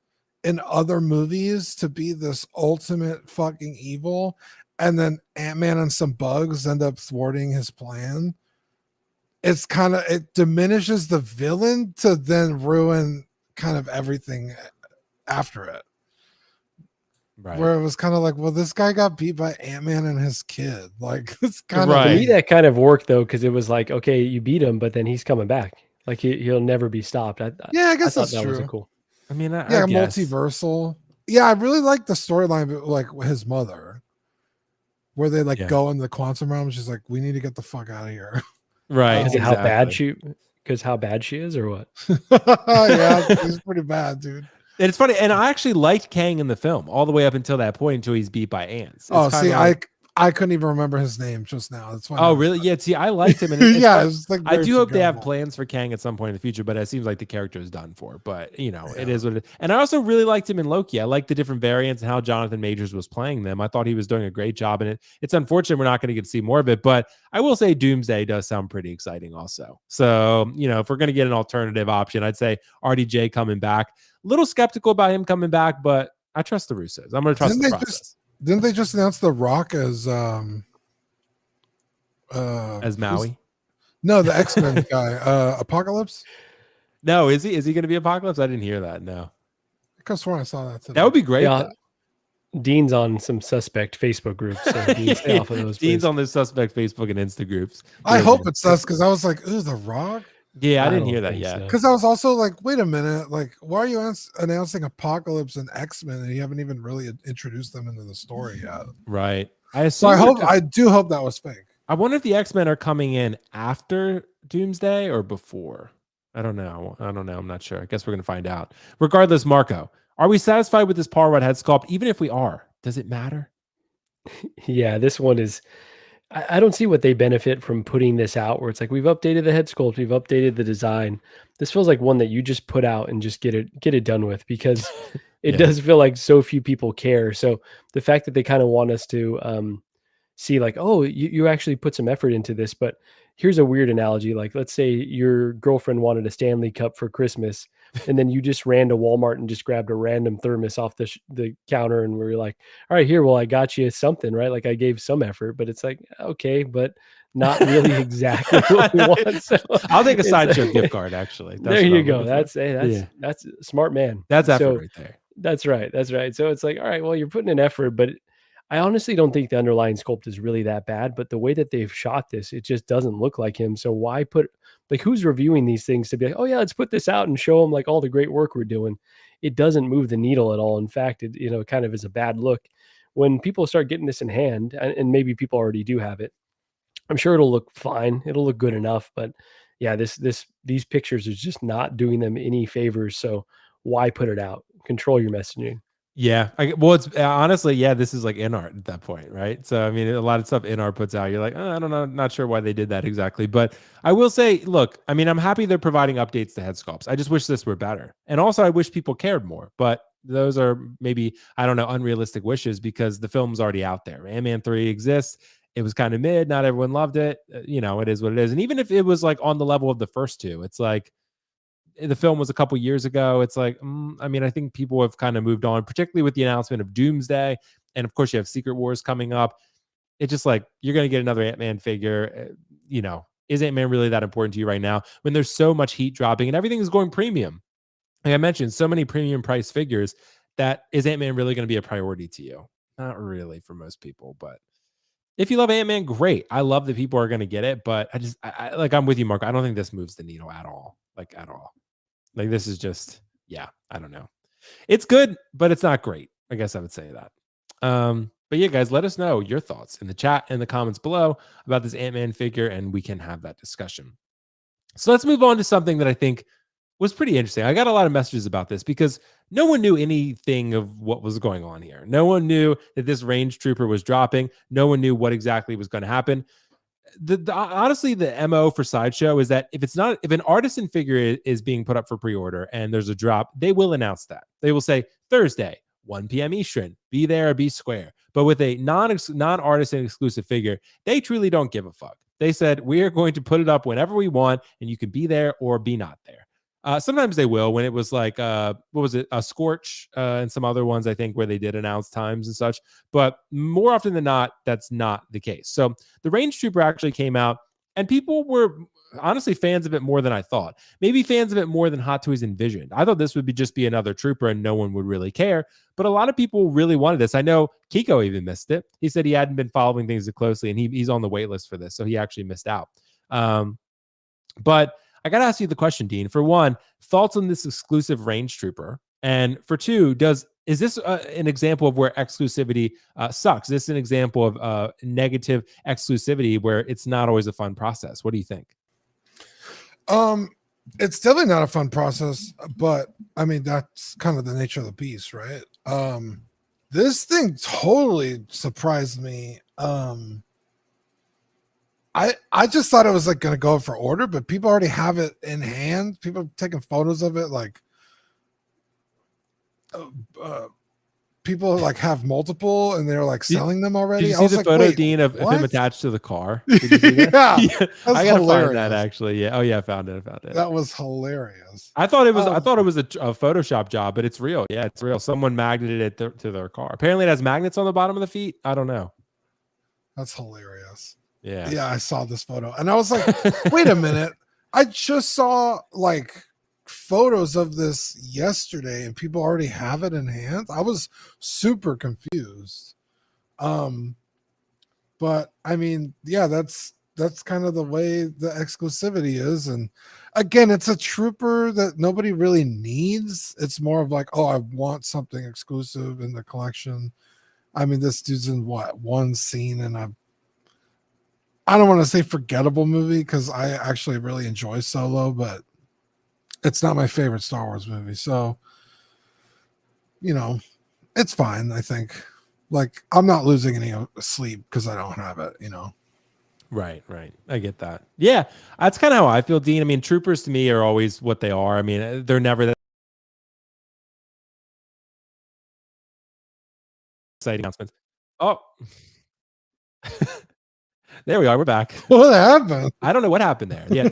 S3: in other movies to be this ultimate fucking evil, and then Ant-Man and some bugs end up thwarting his plan, it diminishes the villain to then ruin kind of everything after it.
S1: Right.
S3: Where it was kind of like, well, this guy got beat by Ant-Man and his kid. Like, it's kind of
S2: to me that kind of worked though, because it was like, okay, you beat him, but then he's coming back. Like he'll never be stopped.
S3: I guess
S2: thought
S3: that's
S2: that
S3: true.
S2: was cool.
S1: I mean, I guess.
S3: Multiversal. Yeah, I really like the storyline, like his mother, where they go in the quantum realm. She's like, we need to get the fuck out of here.
S1: Right.
S2: Is it how bad she is, or what?
S3: Yeah, she's pretty bad, dude.
S1: And it's funny, and I actually liked Kang in the film all the way up until that point, until he's beat by ants.
S3: I couldn't even remember his name just now. That's why.
S1: Oh, really? Yeah. See, I liked him. And
S3: it's like
S1: I do hope they have plans for Kang at some point in the future, but it seems like the character is done for. But it is what it is. And I also really liked him in Loki. I liked the different variants and how Jonathan Majors was playing them. I thought he was doing a great job in it. It's unfortunate we're not going to get to see more of it, but I will say Doomsday does sound pretty exciting also. So, if we're going to get an alternative option, I'd say RDJ coming back. A little skeptical about him coming back, but I trust the Russos. I'm going to trust the process.
S3: Didn't they just announce The Rock as
S1: Maui?
S3: No, the X-Men guy, Apocalypse.
S1: No, is he going to be Apocalypse? I didn't hear that. No,
S3: I could have sworn I saw that today.
S1: That would be great.
S2: Yeah. Dean's on some suspect Facebook groups. So Dean, stay off of those.
S1: Dean's on the suspect Facebook and Insta groups.
S3: I hope it's us, because I was like, ooh, The Rock.
S1: Yeah, I didn't hear that yet.
S3: Because I was also like, wait a minute, like, why are you announcing Apocalypse and X-Men and you haven't even really introduced them into the story yet?
S1: Right.
S3: I do hope that was fake.
S1: I wonder if the X-Men are coming in after Doomsday or before. I don't know. I'm not sure. I guess we're going to find out. Regardless, Marco, are we satisfied with this Paul Rudd head sculpt? Even if we are, does it matter?
S2: Yeah, this one is... I don't see what they benefit from putting this out, where it's like, we've updated the head sculpt, we've updated the design. This feels like one that you just put out and just get it done with, because it does feel like so few people care. So the fact that they kind of want us to see like, oh, you actually put some effort into this. But here's a weird analogy. Like, let's say your girlfriend wanted a Stanley Cup for Christmas, and then you just ran to Walmart and just grabbed a random thermos off the counter, and we're like, all right, here, well, I got you something, right? Like, I gave some effort, but it's like, okay, but not really exactly what we want. So
S1: I'll take a Sideshow gift card, actually.
S2: There you go. That's a smart man.
S1: That's effort right there.
S2: That's right. So it's like, all right, well, you're putting an effort, but I honestly don't think the underlying sculpt is really that bad, but the way that they've shot this, it just doesn't look like him. So why who's reviewing these things to be like, oh yeah, let's put this out and show them like all the great work we're doing? It doesn't move the needle at all. In fact, it kind of is a bad look. When people start getting this in hand, and maybe people already do have it, I'm sure it'll look fine. It'll look good enough, but yeah, these pictures is just not doing them any favors. So why put it out? Control your messaging.
S1: Yeah. It's honestly, this is like InArt at that point, right? So, I mean, a lot of stuff InArt puts out, you're like, I don't know, not sure why they did that exactly. But I will say, look, I mean, I'm happy they're providing updates to head sculpts. I just wish this were better. And also, I wish people cared more. But those are maybe, I don't know, unrealistic wishes, because the film's already out there. Ant-Man 3 exists. It was kind of mid. Not everyone loved it. It is what it is. And even if it was like on the level of the first two, it's like, the film was a couple years ago. It's like, I mean, I think people have kind of moved on, particularly with the announcement of Doomsday. And of course, you have Secret Wars coming up. It's just like, you're going to get another Ant-Man figure. Is Ant-Man really that important to you right now when there's so much heat dropping and everything is going premium? Like I mentioned, so many premium price figures. That is Ant-Man really going to be a priority to you? Not really for most people, but if you love Ant-Man, great. I love that people are going to get it, but I'm with you, Mark. I don't think this moves the needle at all. Like at all. Like this is just, I don't know. It's good, but it's not great. I guess I would say that. But yeah, guys, let us know your thoughts in the chat and the comments below about this Ant-Man figure, and we can have that discussion. So let's move on to something that I think was pretty interesting. I got a lot of messages about this because no one knew anything of what was going on here. No one knew that this range trooper was dropping. No one knew what exactly was going to happen. Honestly, the MO for Sideshow is that if an artisan figure is being put up for pre-order and there's a drop, they will announce that. They will say Thursday, 1 p.m. Eastern, be there or be square. But with a non-artisan exclusive figure, they truly don't give a fuck. They said, we are going to put it up whenever we want, and you can be there or be not there. Sometimes they will, when it was like, what was it? A Scorch and some other ones, I think, where they did announce times and such. But more often than not, that's not the case. So the Range Trooper actually came out, and people were honestly fans of it more than I thought. Maybe fans of it more than Hot Toys envisioned. I thought this would just be another Trooper and no one would really care. But a lot of people really wanted this. I know Kiko even missed it. He said he hadn't been following things as closely, and he's on the wait list for this. So he actually missed out. But I got to ask you the question, Dean. For one, thoughts on this exclusive Range Trooper? And for two, is this an example of where exclusivity sucks? Is this an example of negative exclusivity where it's not always a fun process? What do you think?
S3: It's definitely not a fun process, but I mean, that's kind of the nature of the beast, right? This thing totally surprised me. I just thought it was like going to go for order, but people already have it in hand. People are taking photos of it. Like, people like have multiple and they're like selling them already.
S1: Did you see the photo, Dean, of him attached to the car? Did you see that?
S3: Yeah,
S1: I gotta find that actually. Yeah. Oh yeah, I found it.
S3: That was hilarious.
S1: I thought it was a Photoshop job, but it's real. Yeah, it's real. Someone magneted it to their car. Apparently, it has magnets on the bottom of the feet. I don't know.
S3: That's hilarious.
S1: Yeah,
S3: I saw this photo and I was like, wait a minute. I just saw like photos of this yesterday and people already have it in hand. I was super confused. But I mean, yeah, that's kind of the way the exclusivity is. And again, it's a trooper that nobody really needs. It's more of like, oh, I want something exclusive in the collection. I mean, this dude's in one scene and I don't want to say forgettable movie because I actually really enjoy Solo, but it's not my favorite Star Wars movie. So, it's fine, I think. Like, I'm not losing any sleep because I don't have it,
S1: Right. I get that. Yeah, that's kind of how I feel, Dean. I mean, troopers to me are always what they are. I mean, they're never that exciting announcements. Oh. There we are. We're back.
S3: What happened?
S1: I don't know what happened there. Yeah,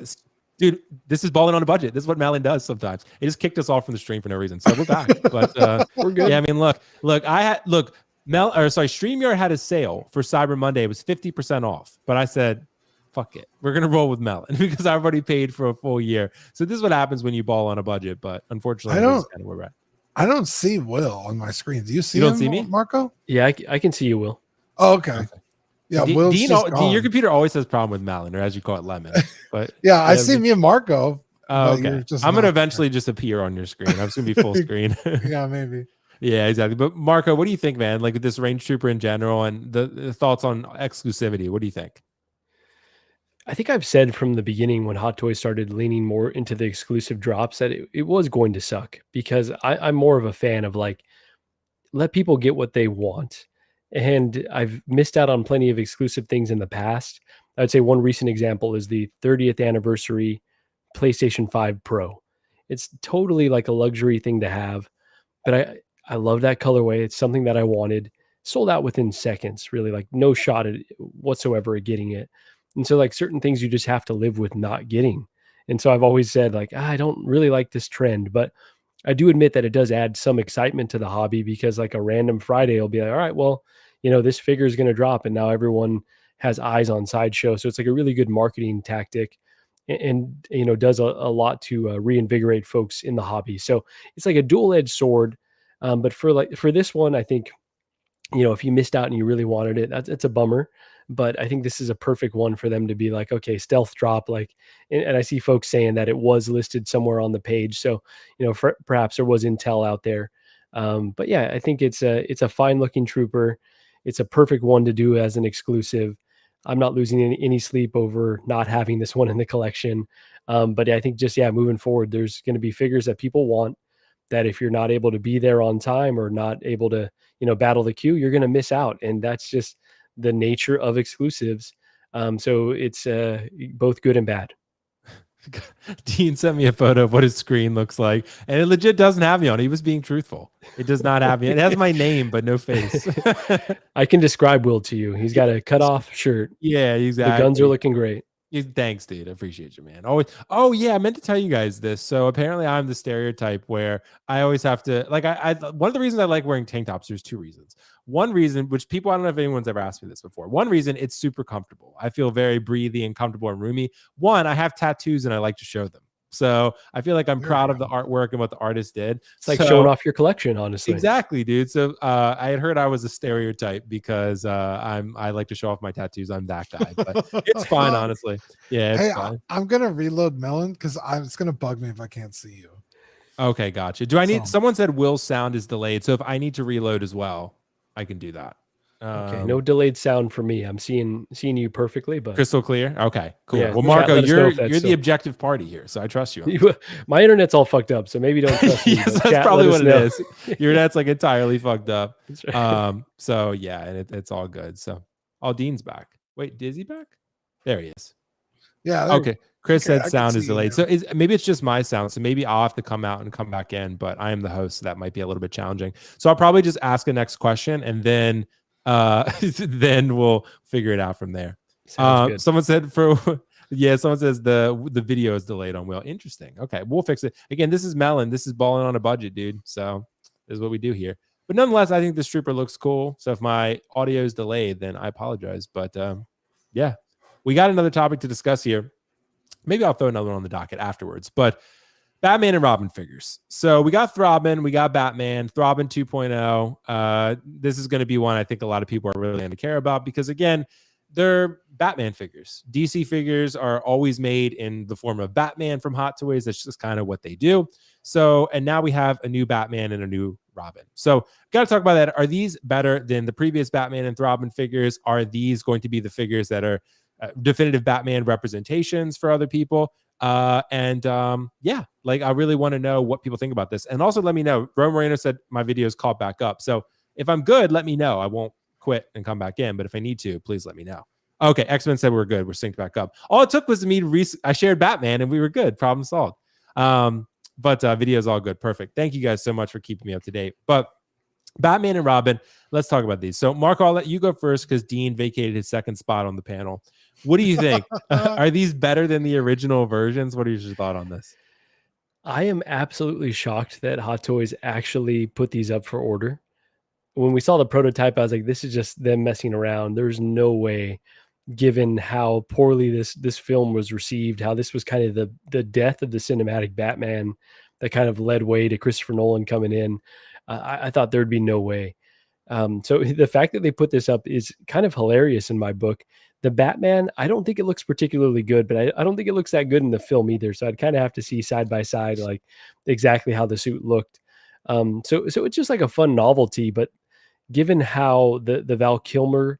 S1: dude, this is balling on a budget. This is what Malin does sometimes. He just kicked us off from the stream for no reason. So we're back. But
S2: we're good.
S1: Yeah, I mean, look. StreamYard had a sale for Cyber Monday. It was 50% off. But I said, fuck it. We're gonna roll with Melon because I've already paid for a full year. So this is what happens when you ball on a budget. But unfortunately, this is kind of where we're at.
S3: I don't see Will on my screen. Do you see?
S1: You don't see me,
S3: Marco?
S2: Yeah, I can see you, Will.
S3: Oh, okay. Yeah,
S1: Dean, your computer always has a problem with Malin, or as you call it, Lemon. But
S3: yeah, I see me and Marco.
S1: Oh, okay. I'm gonna eventually just appear on your screen. I'm just gonna be full screen.
S3: Yeah, maybe.
S1: Yeah, exactly. But Marco, what do you think, man? Like this Range Trooper in general, and the thoughts on exclusivity. What do you think?
S2: I think I've said from the beginning when Hot Toys started leaning more into the exclusive drops that it was going to suck because I'm more of a fan of like let people get what they want. And I've missed out on plenty of exclusive things in the past. I'd say one recent example is the 30th anniversary PlayStation 5 Pro. It's totally like a luxury thing to have, but I love that colorway. It's something that I wanted. Sold out within seconds, really, like no shot at whatsoever at getting it. And so like certain things you just have to live with not getting. And so I've always said like, I don't really like this trend, but I do admit that it does add some excitement to the hobby because like a random Friday will be like, all right, well, this figure is going to drop and now everyone has eyes on Sideshow. So it's like a really good marketing tactic and does a lot to reinvigorate folks in the hobby. So it's like a dual-edged sword. But for this one, I think, if you missed out and you really wanted it, it's a bummer. But I think this is a perfect one for them to be like, okay, stealth drop. Like, and I see folks saying that it was listed somewhere on the page. So, perhaps there was intel out there. But yeah, I think it's a fine looking trooper. It's a perfect one to do as an exclusive. I'm not losing any sleep over not having this one in the collection. But I think just, moving forward, there's going to be figures that people want that if you're not able to be there on time or not able to, battle the queue, you're going to miss out. And that's just the nature of exclusives. So it's both good and bad.
S1: Dean sent me a photo of what his screen looks like, and it legit doesn't have me on it. He was being truthful. It does not have me. It has my name, but no face.
S2: I can describe Will to you. He's got a cut off shirt.
S1: Yeah, exactly.
S2: The guns are looking great.
S1: Thanks, dude. I appreciate you, man. Always. Oh yeah, I meant to tell you guys this. So apparently, I'm the stereotype where I always have to like. I one of the reasons I like wearing tank tops. There's two reasons. One reason, which people, I don't know if anyone's ever asked me this before. One reason, it's super comfortable. I feel very breathy and comfortable and roomy. One, I have tattoos and I like to show them. So I feel like I'm proud of the artwork and what the artist did.
S2: It's like showing off your collection, honestly.
S1: Exactly, dude. So I had heard I was a stereotype because I like to show off my tattoos. I'm that guy, but it's fine, honestly. Yeah, it's fine.
S3: I'm gonna reload Melon because it's gonna bug me if I can't see you.
S1: Okay, gotcha. Do I need? Someone said Will's sound is delayed, so if I need to reload as well, I can do that.
S2: Okay, no delayed sound for me. I'm seeing you perfectly, but
S1: crystal clear. Okay, cool.
S2: Yeah,
S1: well, Marco, you're the objective party here, so I trust you.
S2: My internet's all fucked up, so maybe don't trust me.
S1: Yes, that's probably what it is. Your net's like entirely fucked up. Right. So yeah, and it's all good. So, Dean's back. Wait, Dizzy back? There he is.
S3: Yeah.
S1: Okay. Chris said sound is delayed. So maybe it's just my sound. So maybe I'll have to come out and come back in, but I am the host, so that might be a little bit challenging. So I'll probably just ask a next question and then then we'll figure it out from there. Someone said someone says the video is delayed on Will. Interesting. Okay, we'll fix it. Again, this is Melon. This is balling on a budget, dude. So this is what we do here. But nonetheless, I think this trooper looks cool. So if my audio is delayed, then I apologize. But yeah, we got another topic to discuss here. Maybe I'll throw another one on the docket afterwards. But Batman and Robin figures. So we got Throbbing, we got Batman, Throbbing 2.0. This is going to be one I think a lot of people are really going to care about because, again, they're Batman figures. DC figures are always made in the form of Batman from Hot Toys. That's just kind of what they do. So, and now we have a new Batman and a new Robin. So, got to talk about that. Are these better than the previous Batman and Throbbing figures? Are these going to be the figures that are definitive Batman representations for other people? Yeah, like I really want to know what people think about this. And also let me know. Rome Moreno said my video is caught back up. So if I'm good, let me know. I won't quit and come back in. But if I need to, please let me know. Okay, X-Men said we're good. We're synced back up. All it took was me I shared Batman and we were good. Problem solved. But video is all good. Perfect. Thank you guys so much for keeping me up to date. But Batman and Robin, let's talk about these. So Marco, I'll let you go first because Dean vacated his second spot on the panel. What do you think? Are these better than the original versions? What is your thought on this?
S2: I am absolutely shocked that Hot Toys actually put these up for order. When we saw the prototype, I was like, this is just them messing around. There's no way, given how poorly this film was received, how this was kind of the death of the cinematic Batman that kind of led way to Christopher Nolan coming in. I thought there'd be no way. So the fact that they put this up is kind of hilarious in my book. The Batman, I don't think it looks particularly good, but I don't think it looks that good in the film either. So I'd kind of have to see side by side, like exactly how the suit looked. So it's just like a fun novelty, but given how the Val Kilmer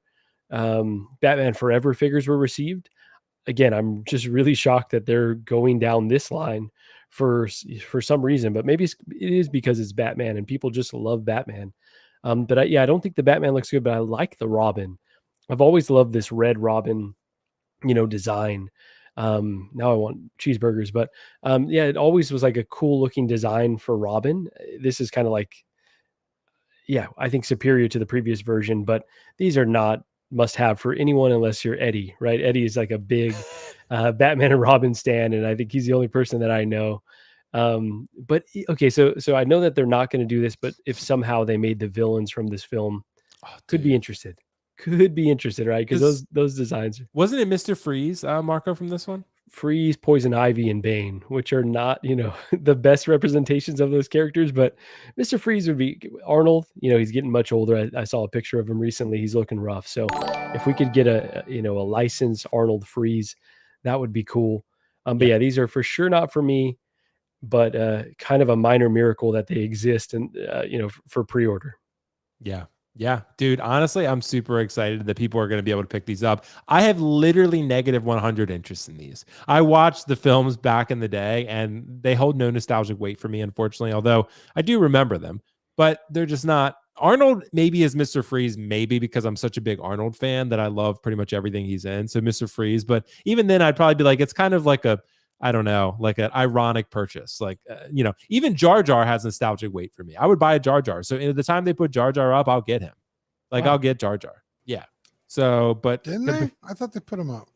S2: Batman Forever figures were received, again, I'm just really shocked that they're going down this line for some reason, but maybe it is because it's Batman and people just love Batman. But I don't think the Batman looks good, but I like the Robin. I've always loved this red Robin, design. Now I want cheeseburgers, but it always was like a cool looking design for Robin. This is kind of like, I think superior to the previous version, but these are not must have for anyone unless you're Eddie, right? Eddie is like a big Batman and Robin stan, and I think he's the only person that I know. But okay, so I know that they're not going to do this, but if somehow they made the villains from this film, could be interested, right? Because those designs,
S1: wasn't it Mr. Freeze, Marco, from this one?
S2: Freeze, Poison Ivy, and Bane, which are not, the best representations of those characters, but Mr. Freeze would be Arnold. He's getting much older. I saw a picture of him recently. He's looking rough. So if we could get a licensed Arnold Freeze, that would be cool. But these are for sure not for me, but kind of a minor miracle that they exist and for pre-order.
S1: Yeah. Yeah, dude, honestly, I'm super excited that people are going to be able to pick these up. I have literally negative 100 interest in these. I watched the films back in the day and they hold no nostalgic weight for me, unfortunately, although I do remember them, but they're just not. Arnold maybe is Mr. Freeze, maybe because I'm such a big Arnold fan that I love pretty much everything he's in. So Mr. Freeze, but even then I'd probably be like, it's kind of like a, I don't know, like an ironic purchase. Like, even Jar Jar has nostalgic weight for me. I would buy a Jar Jar. So at the time they put Jar Jar up, I'll get him. Like,
S3: Wow.
S1: I'll get Jar Jar. Yeah. So, but
S3: Didn't they? I thought they put him up.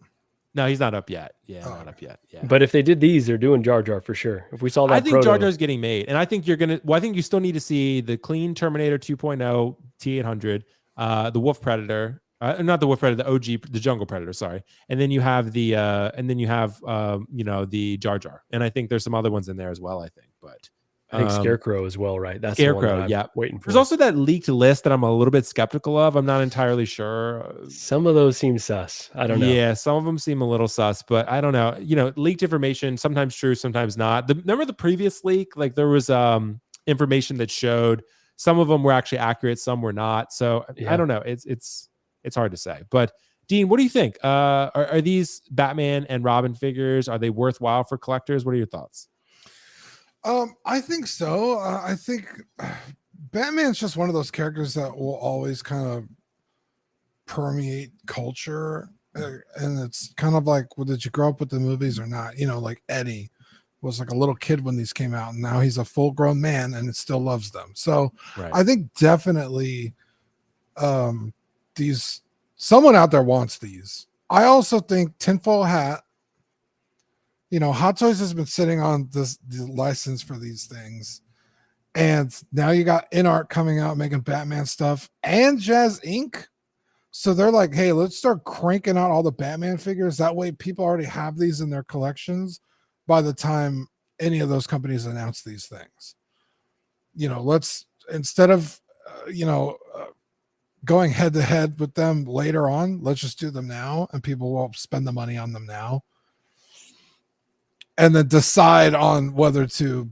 S1: no, he's not up yet. Yeah,
S3: Oh,
S1: not up yet. Yeah.
S2: But if they did these, they're doing Jar Jar for sure. If we saw that,
S1: I think
S2: proto,
S1: Jar Jar's getting made, and I think you're gonna. Well, I think you still need to see the clean Terminator 2.0 T800, the Wolf Predator, not the Wolf Predator, the OG, the Jungle Predator. Sorry, and then you have the, the Jar Jar, and I think there's some other ones in there as well. I think, but
S2: I think Scarecrow as well, right? That's
S1: Scarecrow.
S2: the one that I'm waiting for.
S1: There's also that leaked list that I'm a little bit skeptical of. I'm not entirely sure.
S2: Some of those seem sus. I don't know.
S1: Yeah, some of them seem a little sus, but I don't know. Leaked information, sometimes true, sometimes not. Remember the previous leak? Like there was information that showed some of them were actually accurate, some were not. So I don't know. It's hard to say. But Dean, what do you think? Are these Batman and Robin figures, are they worthwhile for collectors? What are your thoughts?
S3: I think so. I think Batman's just one of those characters that will always kind of permeate culture, and it's kind of like, well, did you grow up with the movies or not? Like Eddie was like a little kid when these came out, and now he's a full-grown man and it still loves them. So right. I think definitely these, someone out there wants these. I also think tinfoil hat. Hot Toys has been sitting on the license for these things. And now you got InArt coming out making Batman stuff and Jazz Inc. So they're like, hey, let's start cranking out all the Batman figures. That way people already have these in their collections by the time any of those companies announce these things. Let's, instead of, going head to head with them later on, let's just do them now and people will spend the money on them now. And then decide on whether to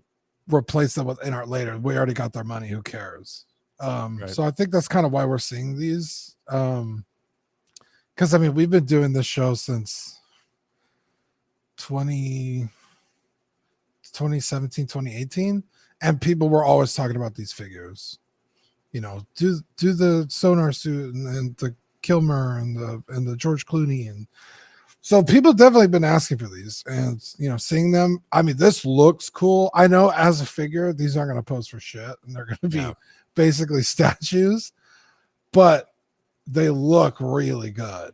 S3: replace them with InArt later. We already got their money. Who cares? Right. So I think that's kind of why we're seeing these. Because we've been doing this show since 2017, 2018, and people were always talking about these figures. Do the sonar suit and the Kilmer and the George Clooney, and so people definitely been asking for these, and seeing them. This looks cool. I know as a figure, these aren't going to pose for shit, and they're going to be basically statues, but they look really good.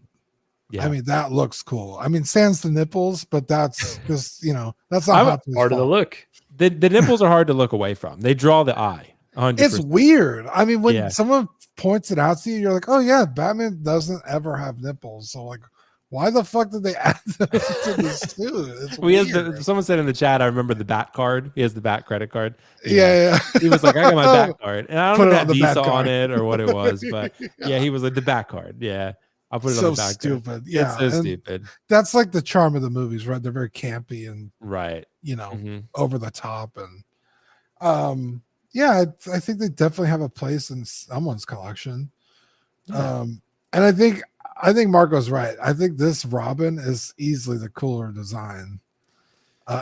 S3: Yeah. That looks cool. Sans the nipples, but that's just that's not
S2: part of the look.
S1: The nipples are hard to look away from. They draw the eye. 100%.
S3: It's weird. When someone points it out to you, you're like, oh yeah, Batman doesn't ever have nipples, so like, why the fuck did they add them to this suit?
S1: Someone said in the chat, I remember the Bat card. He has the Bat credit card.
S3: Yeah.
S1: He was like, I got my Bat card. And I don't know if it had Visa on it or what it was, but yeah, he was like, the Bat card. Yeah. I'll put it on the Bat card.
S3: So stupid. Yeah.
S1: It's so stupid.
S3: That's like the charm of the movies, right? They're very campy and over the top. And I think they definitely have a place in someone's collection. Yeah. And I think Marco's right. I think this Robin is easily the cooler design.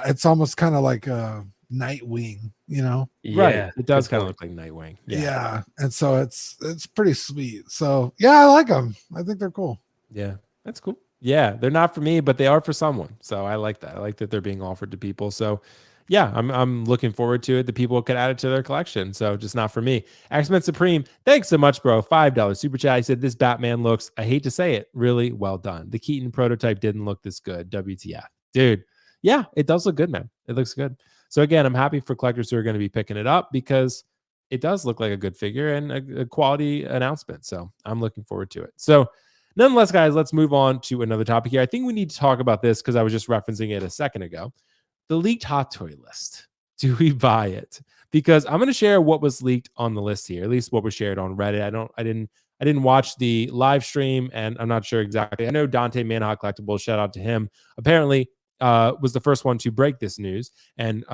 S3: It's almost kind of like a Nightwing,
S2: Yeah,
S1: right. It does kind of look like Nightwing.
S3: Yeah. And so it's pretty sweet. So yeah, I like them. I think they're cool.
S1: Yeah, that's cool. Yeah, they're not for me, but they are for someone. So I like that. I like that they're being offered to people. So yeah, I'm looking forward to it. The people could add it to their collection. So just not for me. X-Men Supreme, thanks so much, bro. $5 super chat. He said, this Batman looks, I hate to say it, really well done. The Keaton prototype didn't look this good. WTF. Dude, yeah, it does look good, man. It looks good. So again, I'm happy for collectors who are going to be picking it up because it does look like a good figure and a quality announcement. So I'm looking forward to it. So nonetheless, guys, let's move on to another topic here. I think we need to talk about this because I was just referencing it a second ago. The leaked hot toy list. Do we buy it? Because I'm going to share what was leaked on the list here, at least what was shared on Reddit. I didn't watch the live stream, and I'm not sure exactly. I know Dante Manhawk Collectibles, shout out to him. Apparently, was the first one to break this news and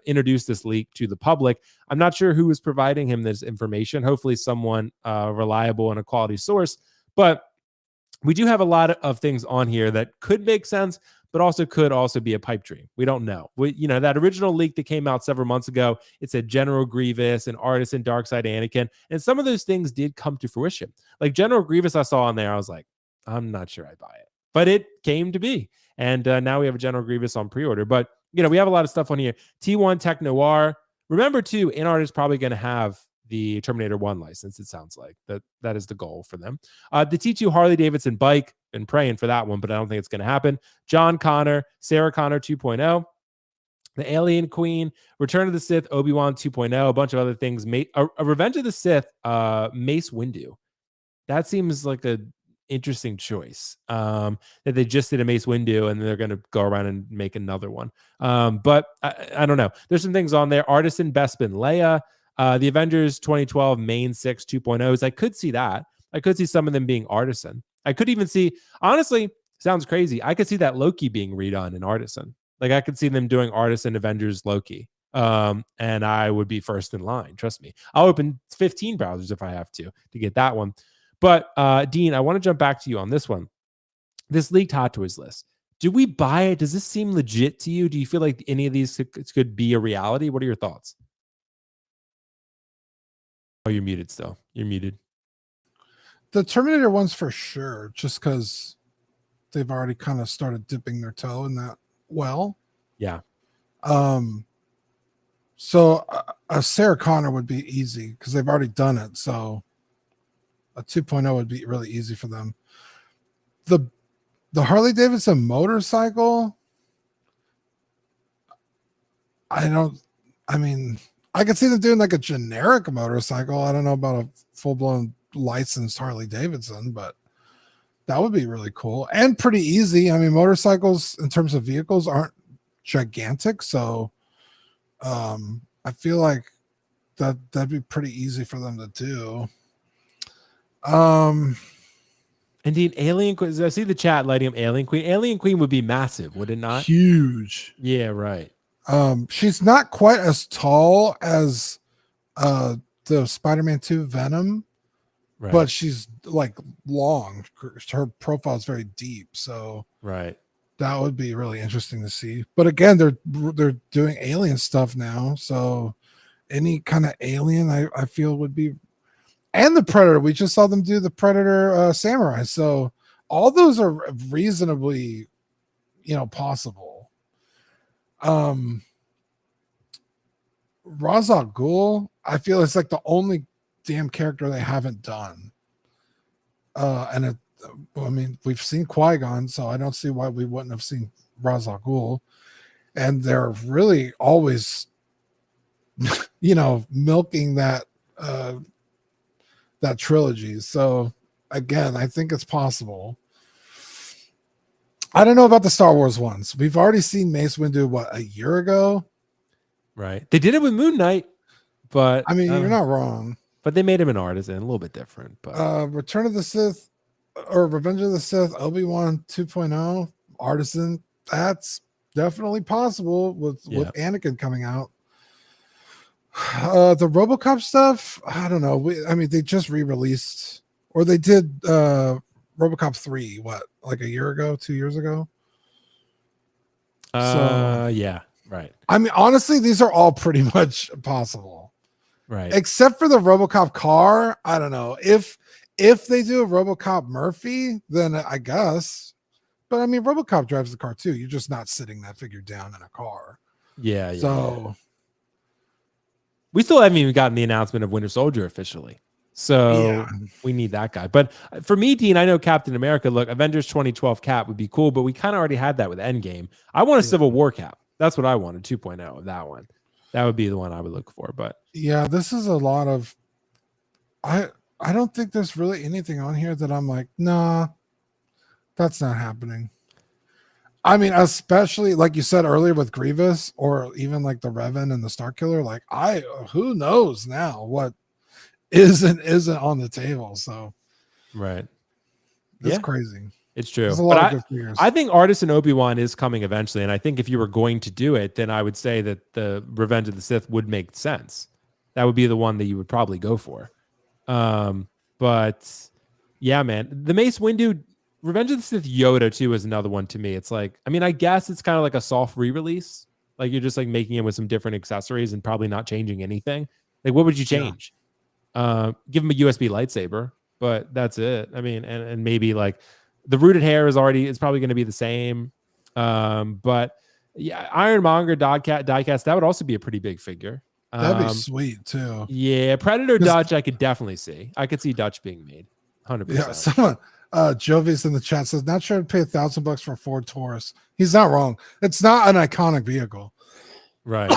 S1: introduce this leak to the public. I'm not sure who was providing him this information. Hopefully someone reliable and a quality source. But we do have a lot of things on here that could make sense, but also could also be a pipe dream. We don't know. That original leak that came out several months ago, it said General Grievous and Artisan Darkseid Anakin. And some of those things did come to fruition. Like General Grievous I saw on there, I was like, I'm not sure I buy it. But it came to be. And now we have a General Grievous on pre-order. But, we have a lot of stuff on here. T1 Tech Noir. Remember, too, InArt is probably going to have the Terminator 1 license, it sounds like. That is the goal for them. The T2 Harley-Davidson bike, been praying for that one, but I don't think it's going to happen. John Connor, Sarah Connor 2.0. The Alien Queen, Return of the Sith, Obi-Wan 2.0, a bunch of other things. A Revenge of the Sith, Mace Windu. That seems like a interesting choice. That they just did a Mace Windu and they're going to go around and make another one. But I don't know. There's some things on there. Artisan Bespin Leia, the Avengers 2012 Main 6 2.0s. I could see that. I could see some of them being Artisan. I could even see, honestly, sounds crazy, I could see that Loki being redone in Artisan. Like I could see them doing Artisan Avengers Loki. And I would be first in line. Trust me. I'll open 15 browsers if I have to get that one. But Dean, I want to jump back to you on this one. This leaked Hot Toys list. Do we buy it? Does this seem legit to you? Do you feel like any of these could be a reality? What are your thoughts? Oh, you're muted still. You're muted.
S3: The Terminator ones for sure, just because they've already kind of started dipping their toe in that well.
S1: Yeah.
S3: So a Sarah Connor would be easy because they've already done it. So a 2.0 would be really easy for them. The Harley Davidson motorcycle, I could see them doing like a generic motorcycle. I don't know about a full-blown licensed Harley Davidson, but that would be really cool and pretty easy. I mean, motorcycles in terms of vehicles aren't gigantic, so I feel like that'd be pretty easy for them to do.
S1: Indeed, Alien Queen. I see the chat lighting up Alien Queen. Alien Queen would be massive, would it not?
S3: Huge.
S1: Yeah, right.
S3: She's not quite as tall as the Spider-Man 2 Venom, right, but she's like long. Her profile is very deep, so
S1: right.
S3: That would be really interesting to see. But again, they're doing alien stuff now, so any kind of alien I feel would be, and the Predator. We just saw them do the Predator Samurai, so all those are reasonably, possible. Ra's al Ghul, I feel it's like the only damn character they haven't done. We've seen Qui-Gon, so I don't see why we wouldn't have seen Ra's al Ghul. And they're really always, milking that trilogy. So again, I think it's possible. I don't know about the Star Wars ones. We've already seen Mace Windu, a year ago?
S1: Right. They did it with Moon Knight, but
S3: you're not wrong.
S1: But they made him an artisan, a little bit different. But
S3: Return of the Sith or Revenge of the Sith, Obi-Wan 2.0, artisan, that's definitely possible with Anakin coming out. The RoboCop stuff, I don't know. They just re-released, or they did RoboCop 3, like a year ago, 2 years ago?
S1: Yeah, right.
S3: Honestly, these are all pretty much possible.
S1: Right.
S3: Except for the RoboCop car. I don't know. If they do a RoboCop Murphy, then I guess. But RoboCop drives the car too. You're just not sitting that figure down in a car.
S1: Yeah.
S3: So
S1: we still haven't even gotten the announcement of Winter Soldier officially. So we need that guy. But for me, Dean, I know Captain America. Look, Avengers 2012 Cap would be cool, but we kind of already had that with Endgame. I want a Civil War Cap. That's what I wanted, 2.0 of that one. That would be the one I would look for. But
S3: yeah, this is a lot of. I don't think there's really anything on here that I'm like, nah, that's not happening. Especially like you said earlier with Grievous, or even like the Revan and the Starkiller. Like, who knows now what isn't on the table. So
S1: right,
S3: it's crazy.
S1: It's true.
S3: There's a lot of good figures.
S1: I think Artisan Obi-Wan is coming eventually, and I think if you were going to do it, then I would say that the Revenge of the Sith would make sense. That would be the one that you would probably go for. But yeah, man, the Mace Windu, Revenge of the Sith Yoda too is another one to me. It's like, I mean, I guess it's kind of like a soft re-release. Like you're just like making it with some different accessories and probably not changing anything. Like, what would you change? Give him a USB lightsaber, but that's it. I mean, and maybe like the rooted hair is probably going to be the same. But yeah, Ironmonger diecast, that would also be a pretty big figure.
S3: That'd be sweet too.
S1: Yeah, Predator Dutch, I could definitely see. I could see Dutch being made, 100%.
S3: Yeah, someone, Jovi's in the chat says, not sure to pay $1,000 for a Ford Taurus. He's not wrong. It's not an iconic vehicle,
S1: right?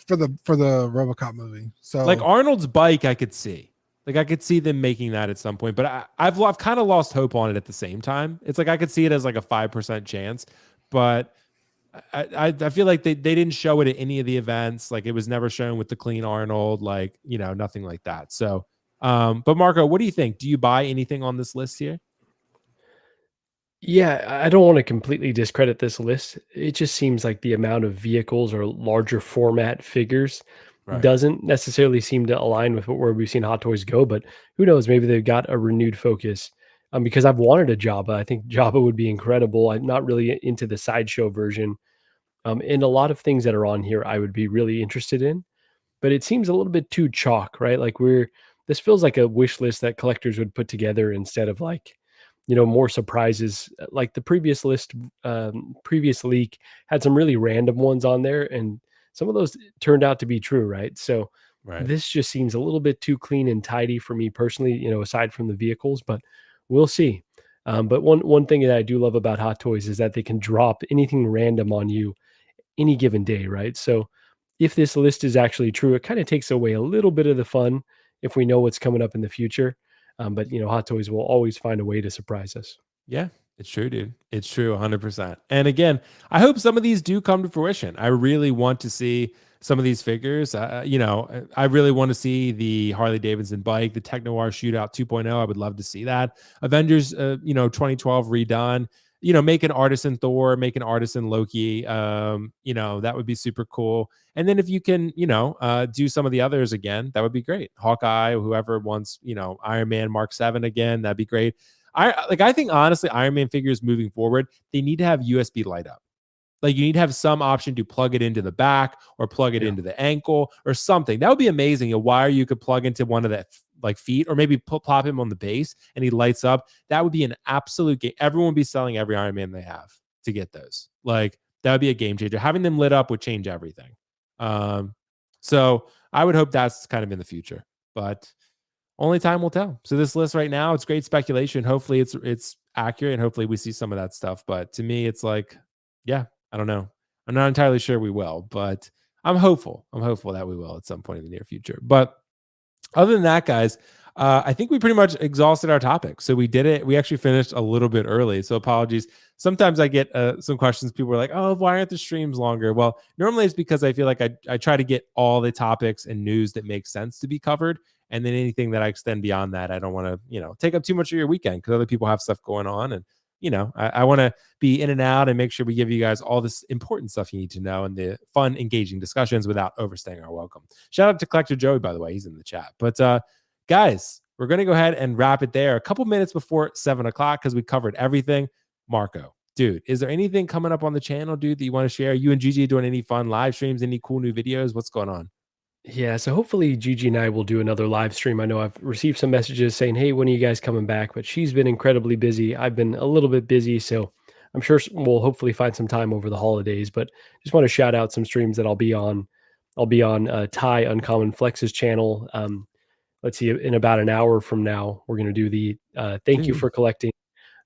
S3: for the RoboCop movie. So
S1: like Arnold's bike, I could see. Like I could see them making that at some point, but I've kind of lost hope on it at the same time. It's like I could see it as like a 5% chance, but I feel like they didn't show it at any of the events. Like it was never shown with the clean Arnold, like, you know, nothing like that. So, but Marco, what do you think? Do you buy anything on this list here?
S2: Yeah, I don't want to completely discredit this list. It just seems like the amount of vehicles or larger format figures doesn't necessarily seem to align with where we've seen Hot Toys go. But who knows? Maybe they've got a renewed focus. Because I've wanted a Jabba. I think Jabba would be incredible. I'm not really into the sideshow version. And a lot of things that are on here I would be really interested in. But it seems a little bit too chalk, right? Like this feels like a wish list that collectors would put together instead of like, you know, more surprises. Like the previous list, previous leak had some really random ones on there, and some of those turned out to be true, right? So this just seems a little bit too clean and tidy for me personally, you know, aside from the vehicles, but we'll see. But one thing that I do love about Hot Toys is that they can drop anything random on you any given day, right? So if this list is actually true, it kind of takes away a little bit of the fun if we know what's coming up in the future. But you know, Hot Toys will always find a way to surprise us.
S1: Yeah, it's true, dude. It's true, 100%. And again, I hope some of these do come to fruition. I really want to see some of these figures. You know, I really want to see the Harley Davidson bike, the Technoir Shootout 2.0. I would love to see that. Avengers, you know, 2012 redone. You know, make an artisan Thor, make an artisan Loki. You know, that would be super cool. And then if you can, you know, do some of the others again, that would be great. Hawkeye, whoever wants, you know, Iron Man Mark 7 again, that'd be great. I think honestly, Iron Man figures moving forward, they need to have USB light up. Like you need to have some option to plug it into the back or plug it into the ankle or something. That would be amazing. A wire you could plug into one of the like feet, or maybe plop him on the base and he lights up. That would be an absolute game. Everyone would be selling every Iron Man they have to get those. Like that would be a game changer. Having them lit up would change everything. So I would hope that's kind of in the future, but only time will tell. So this list right now, it's great speculation. Hopefully it's accurate and hopefully we see some of that stuff. But to me, it's like, yeah, I don't know. I'm not entirely sure we will, but I'm hopeful. I'm hopeful that we will at some point in the near future. But other than that, guys, I think we pretty much exhausted our topic. So we did it. We actually finished a little bit early. So apologies. Sometimes I get some questions. People are like, oh, why aren't the streams longer? Well, normally it's because I feel like I try to get all the topics and news that make sense to be covered. And then anything that I extend beyond that, I don't want to, you know, take up too much of your weekend because other people have stuff going on. And, you know, I want to be in and out and make sure we give you guys all this important stuff you need to know and the fun, engaging discussions without overstaying our welcome. Shout out to Collector Joey, by the way, he's in the chat. But guys, we're going to go ahead and wrap it there a couple minutes before 7 o'clock because we covered everything. Marco, dude, is there anything coming up on the channel, dude, that you want to share? You and Gigi doing any fun live streams, any cool new videos? What's going on?
S2: Yeah, so hopefully Gigi and I will do another live stream. I know I've received some messages saying, hey, when are you guys coming back? But she's been incredibly busy. I've been a little bit busy, so I'm sure we'll hopefully find some time over the holidays. But just want to shout out some streams that I'll be on. I'll be on Ty Uncommon Flex's channel. Let's see, in about an hour from now, we're going to do the Thank You for Collecting,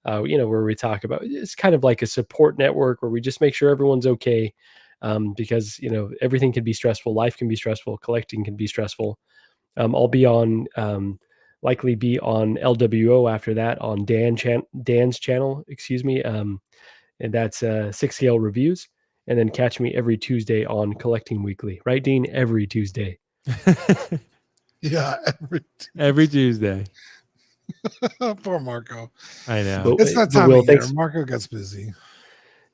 S2: you know, where we talk about, it's kind of like a support network where we just make sure everyone's okay. Because, you know, everything can be stressful. Life can be stressful. Collecting can be stressful. I'll be on, likely be on LWO after that on Dan's channel, excuse me. And that's 6 Scale Reviews. And then catch me every Tuesday on Collecting Weekly, right, Dean? Every Tuesday.
S3: Yeah,
S1: every Tuesday.
S3: Poor Marco.
S1: I know.
S3: It's that
S2: But
S3: time
S2: Will,
S3: of year.
S2: thanks.
S3: Marco gets busy.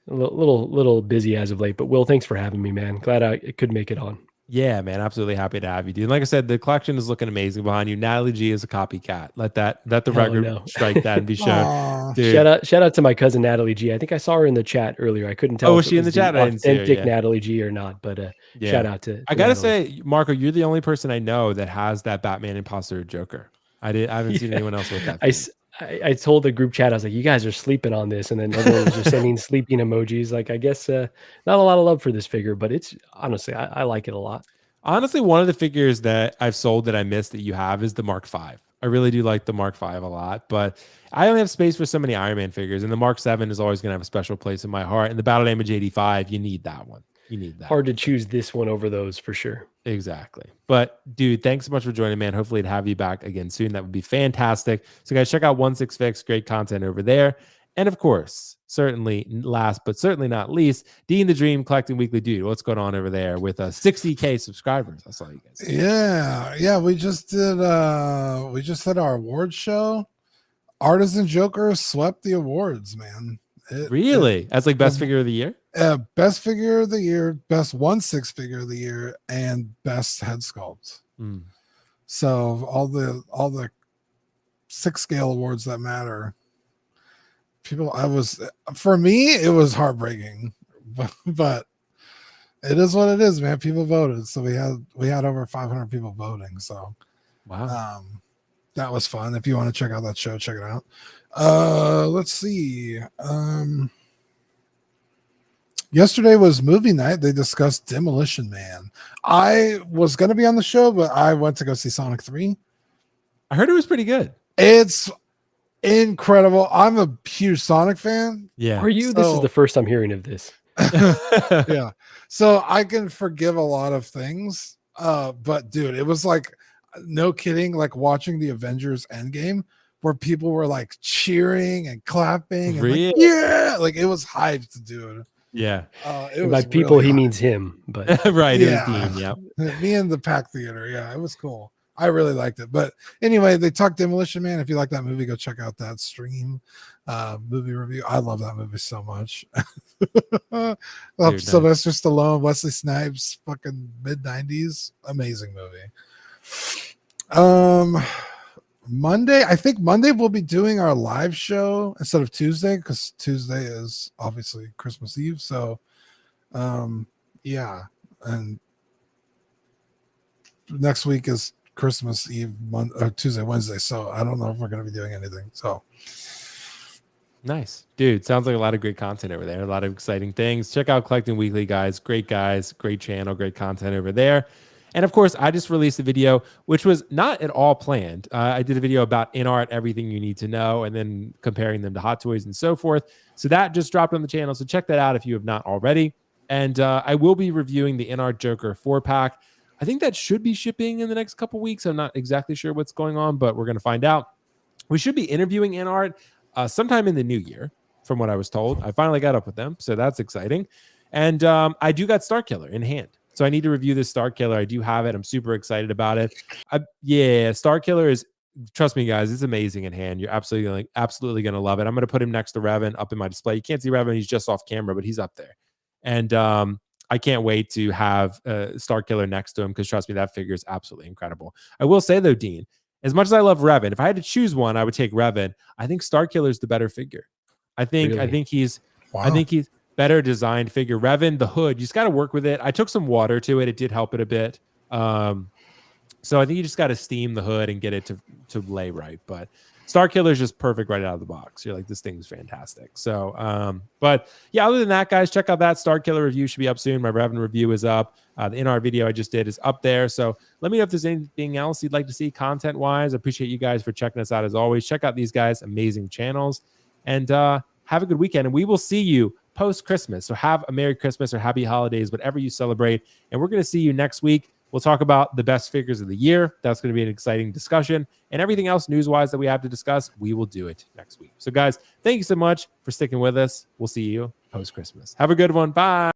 S2: A little busy as of late, but Will, thanks for having me, man. Glad I could make it on.
S1: Yeah, man, absolutely happy to have you, dude. And like I said, the collection is looking amazing behind you. Natalie G is a copycat. Let the record strike that and be shown.
S3: Aw.
S1: Dude.
S2: Shout out to my cousin Natalie G. I think I saw her in the chat earlier. I couldn't tell
S1: Oh,
S2: if
S1: was
S2: it
S1: she in
S2: was
S1: the chat? I didn't see her,
S2: authentic
S1: yeah.
S2: Natalie G or not, but
S1: Yeah.
S2: shout out to
S1: I gotta
S2: Natalie.
S1: say, Marco, you're the only person I know that has that Batman imposter Joker. I haven't seen anyone else with that.
S2: I told the group chat, I was like, you guys are sleeping on this, and then everyone was just sending sleeping emojis. Like, I guess not a lot of love for this figure, but it's honestly, I like it a lot.
S1: Honestly, one of the figures that I've sold that I missed that you have is the Mark V. I really do like the Mark V a lot, but I only have space for so many Iron Man figures, and the Mark 7 is always going to have a special place in my heart. And the Battle Damage 85, you need that one. You need that.
S2: Hard to choose this one over those for sure.
S1: Exactly. But dude, thanks so much for joining, man. Hopefully to have you back again soon. That would be fantastic. So guys, check out 16fix. Great content over there. And of course, certainly last but certainly not least, Dean the Dream Collecting Weekly. Dude, what's going on over there with 60K subscribers? I saw you guys.
S3: Yeah, we just did our award show. Artisan Joker swept the awards, man.
S1: Really? As like best figure of the year?
S3: Best figure of the year, best 1/6 figure of the year, and best head sculpt. So all the 6 scale awards that matter. For me, it was heartbreaking, but it is what it is, man. People voted, so we had over 500 people voting. So
S1: wow,
S3: that was fun. If you want to check out that show, check it out. Let's see. Yesterday was movie night. They discussed Demolition Man. I was going to be on the show, but I went to go see Sonic 3.
S1: I heard it was pretty good.
S3: It's incredible. I'm a huge Sonic fan.
S1: Yeah.
S2: Are you? This is the first I'm hearing of this.
S3: Yeah. So I can forgive a lot of things. But dude, it was like, no kidding, like watching the Avengers Endgame where people were like cheering and clapping and
S1: really?
S3: like, yeah, like it was hyped, dude.
S1: Yeah.
S2: By people, he means him, but
S1: right.
S3: Yeah.
S1: It was Dean. Yeah.
S3: Me and the Pack Theater. Yeah, it was cool. I really liked it. But anyway, they talked Demolition Man. If you like that movie, go check out that stream movie review. I love that movie so much. Sylvester Stallone, Wesley Snipes, fucking mid-90s. Amazing movie. Monday, I think Monday we'll be doing our live show instead of Tuesday because Tuesday is obviously Christmas Eve. So yeah, and next week is Christmas Eve, Tuesday, Wednesday. So I don't know if we're going to be doing anything. So
S1: nice, dude. Sounds like a lot of great content over there. A lot of exciting things. Check out Collecting Weekly, guys. Great channel, great content over there. And of course, I just released a video, which was not at all planned. I did a video about InArt, everything you need to know, and then comparing them to Hot Toys and so forth. So that just dropped on the channel. So check that out if you have not already. And I will be reviewing the InArt Joker 4-pack. I think that should be shipping in the next couple weeks. I'm not exactly sure what's going on, but we're going to find out. We should be interviewing InArt sometime in the new year, from what I was told. I finally got up with them, so that's exciting. And I do got Starkiller in hand. So I need to review this Starkiller. I do have it. I'm super excited about it. Yeah, Starkiller is, trust me, guys, it's amazing in hand. You're absolutely going to love it. I'm going to put him next to Revan up in my display. You can't see Revan. He's just off camera, but he's up there. And I can't wait to have Starkiller next to him because, trust me, that figure is absolutely incredible. I will say, though, Dean, as much as I love Revan, if I had to choose one, I would take Revan. I think Starkiller is the better figure. I think he's better designed figure. Revan, the hood, you just got to work with it. I took some water to it. It did help it a bit. So I think you just got to steam the hood and get it to lay right. But Starkiller is just perfect right out of the box. You're like, this thing's fantastic. So, but yeah, other than that, guys, check out that Starkiller review. Should be up soon. My Revan review is up. The InArt video I just did is up there. So let me know if there's anything else you'd like to see content-wise. I appreciate you guys for checking us out as always. Check out these guys' amazing channels. And have a good weekend. And we will see you post-Christmas. So have a Merry Christmas or Happy Holidays, whatever you celebrate. And we're going to see you next week. We'll talk about the best figures of the year. That's going to be an exciting discussion. And everything else news-wise that we have to discuss, we will do it next week. So guys, thank you so much for sticking with us. We'll see you post-Christmas. Have a good one. Bye.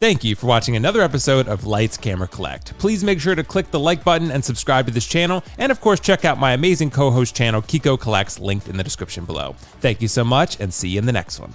S1: Thank you for watching another episode of Lights Camera Collect. Please make sure to click the like button and subscribe to this channel, and of course check out my amazing co-host channel Kiko Collects, linked in the description below. Thank you so much, and see you in the next one.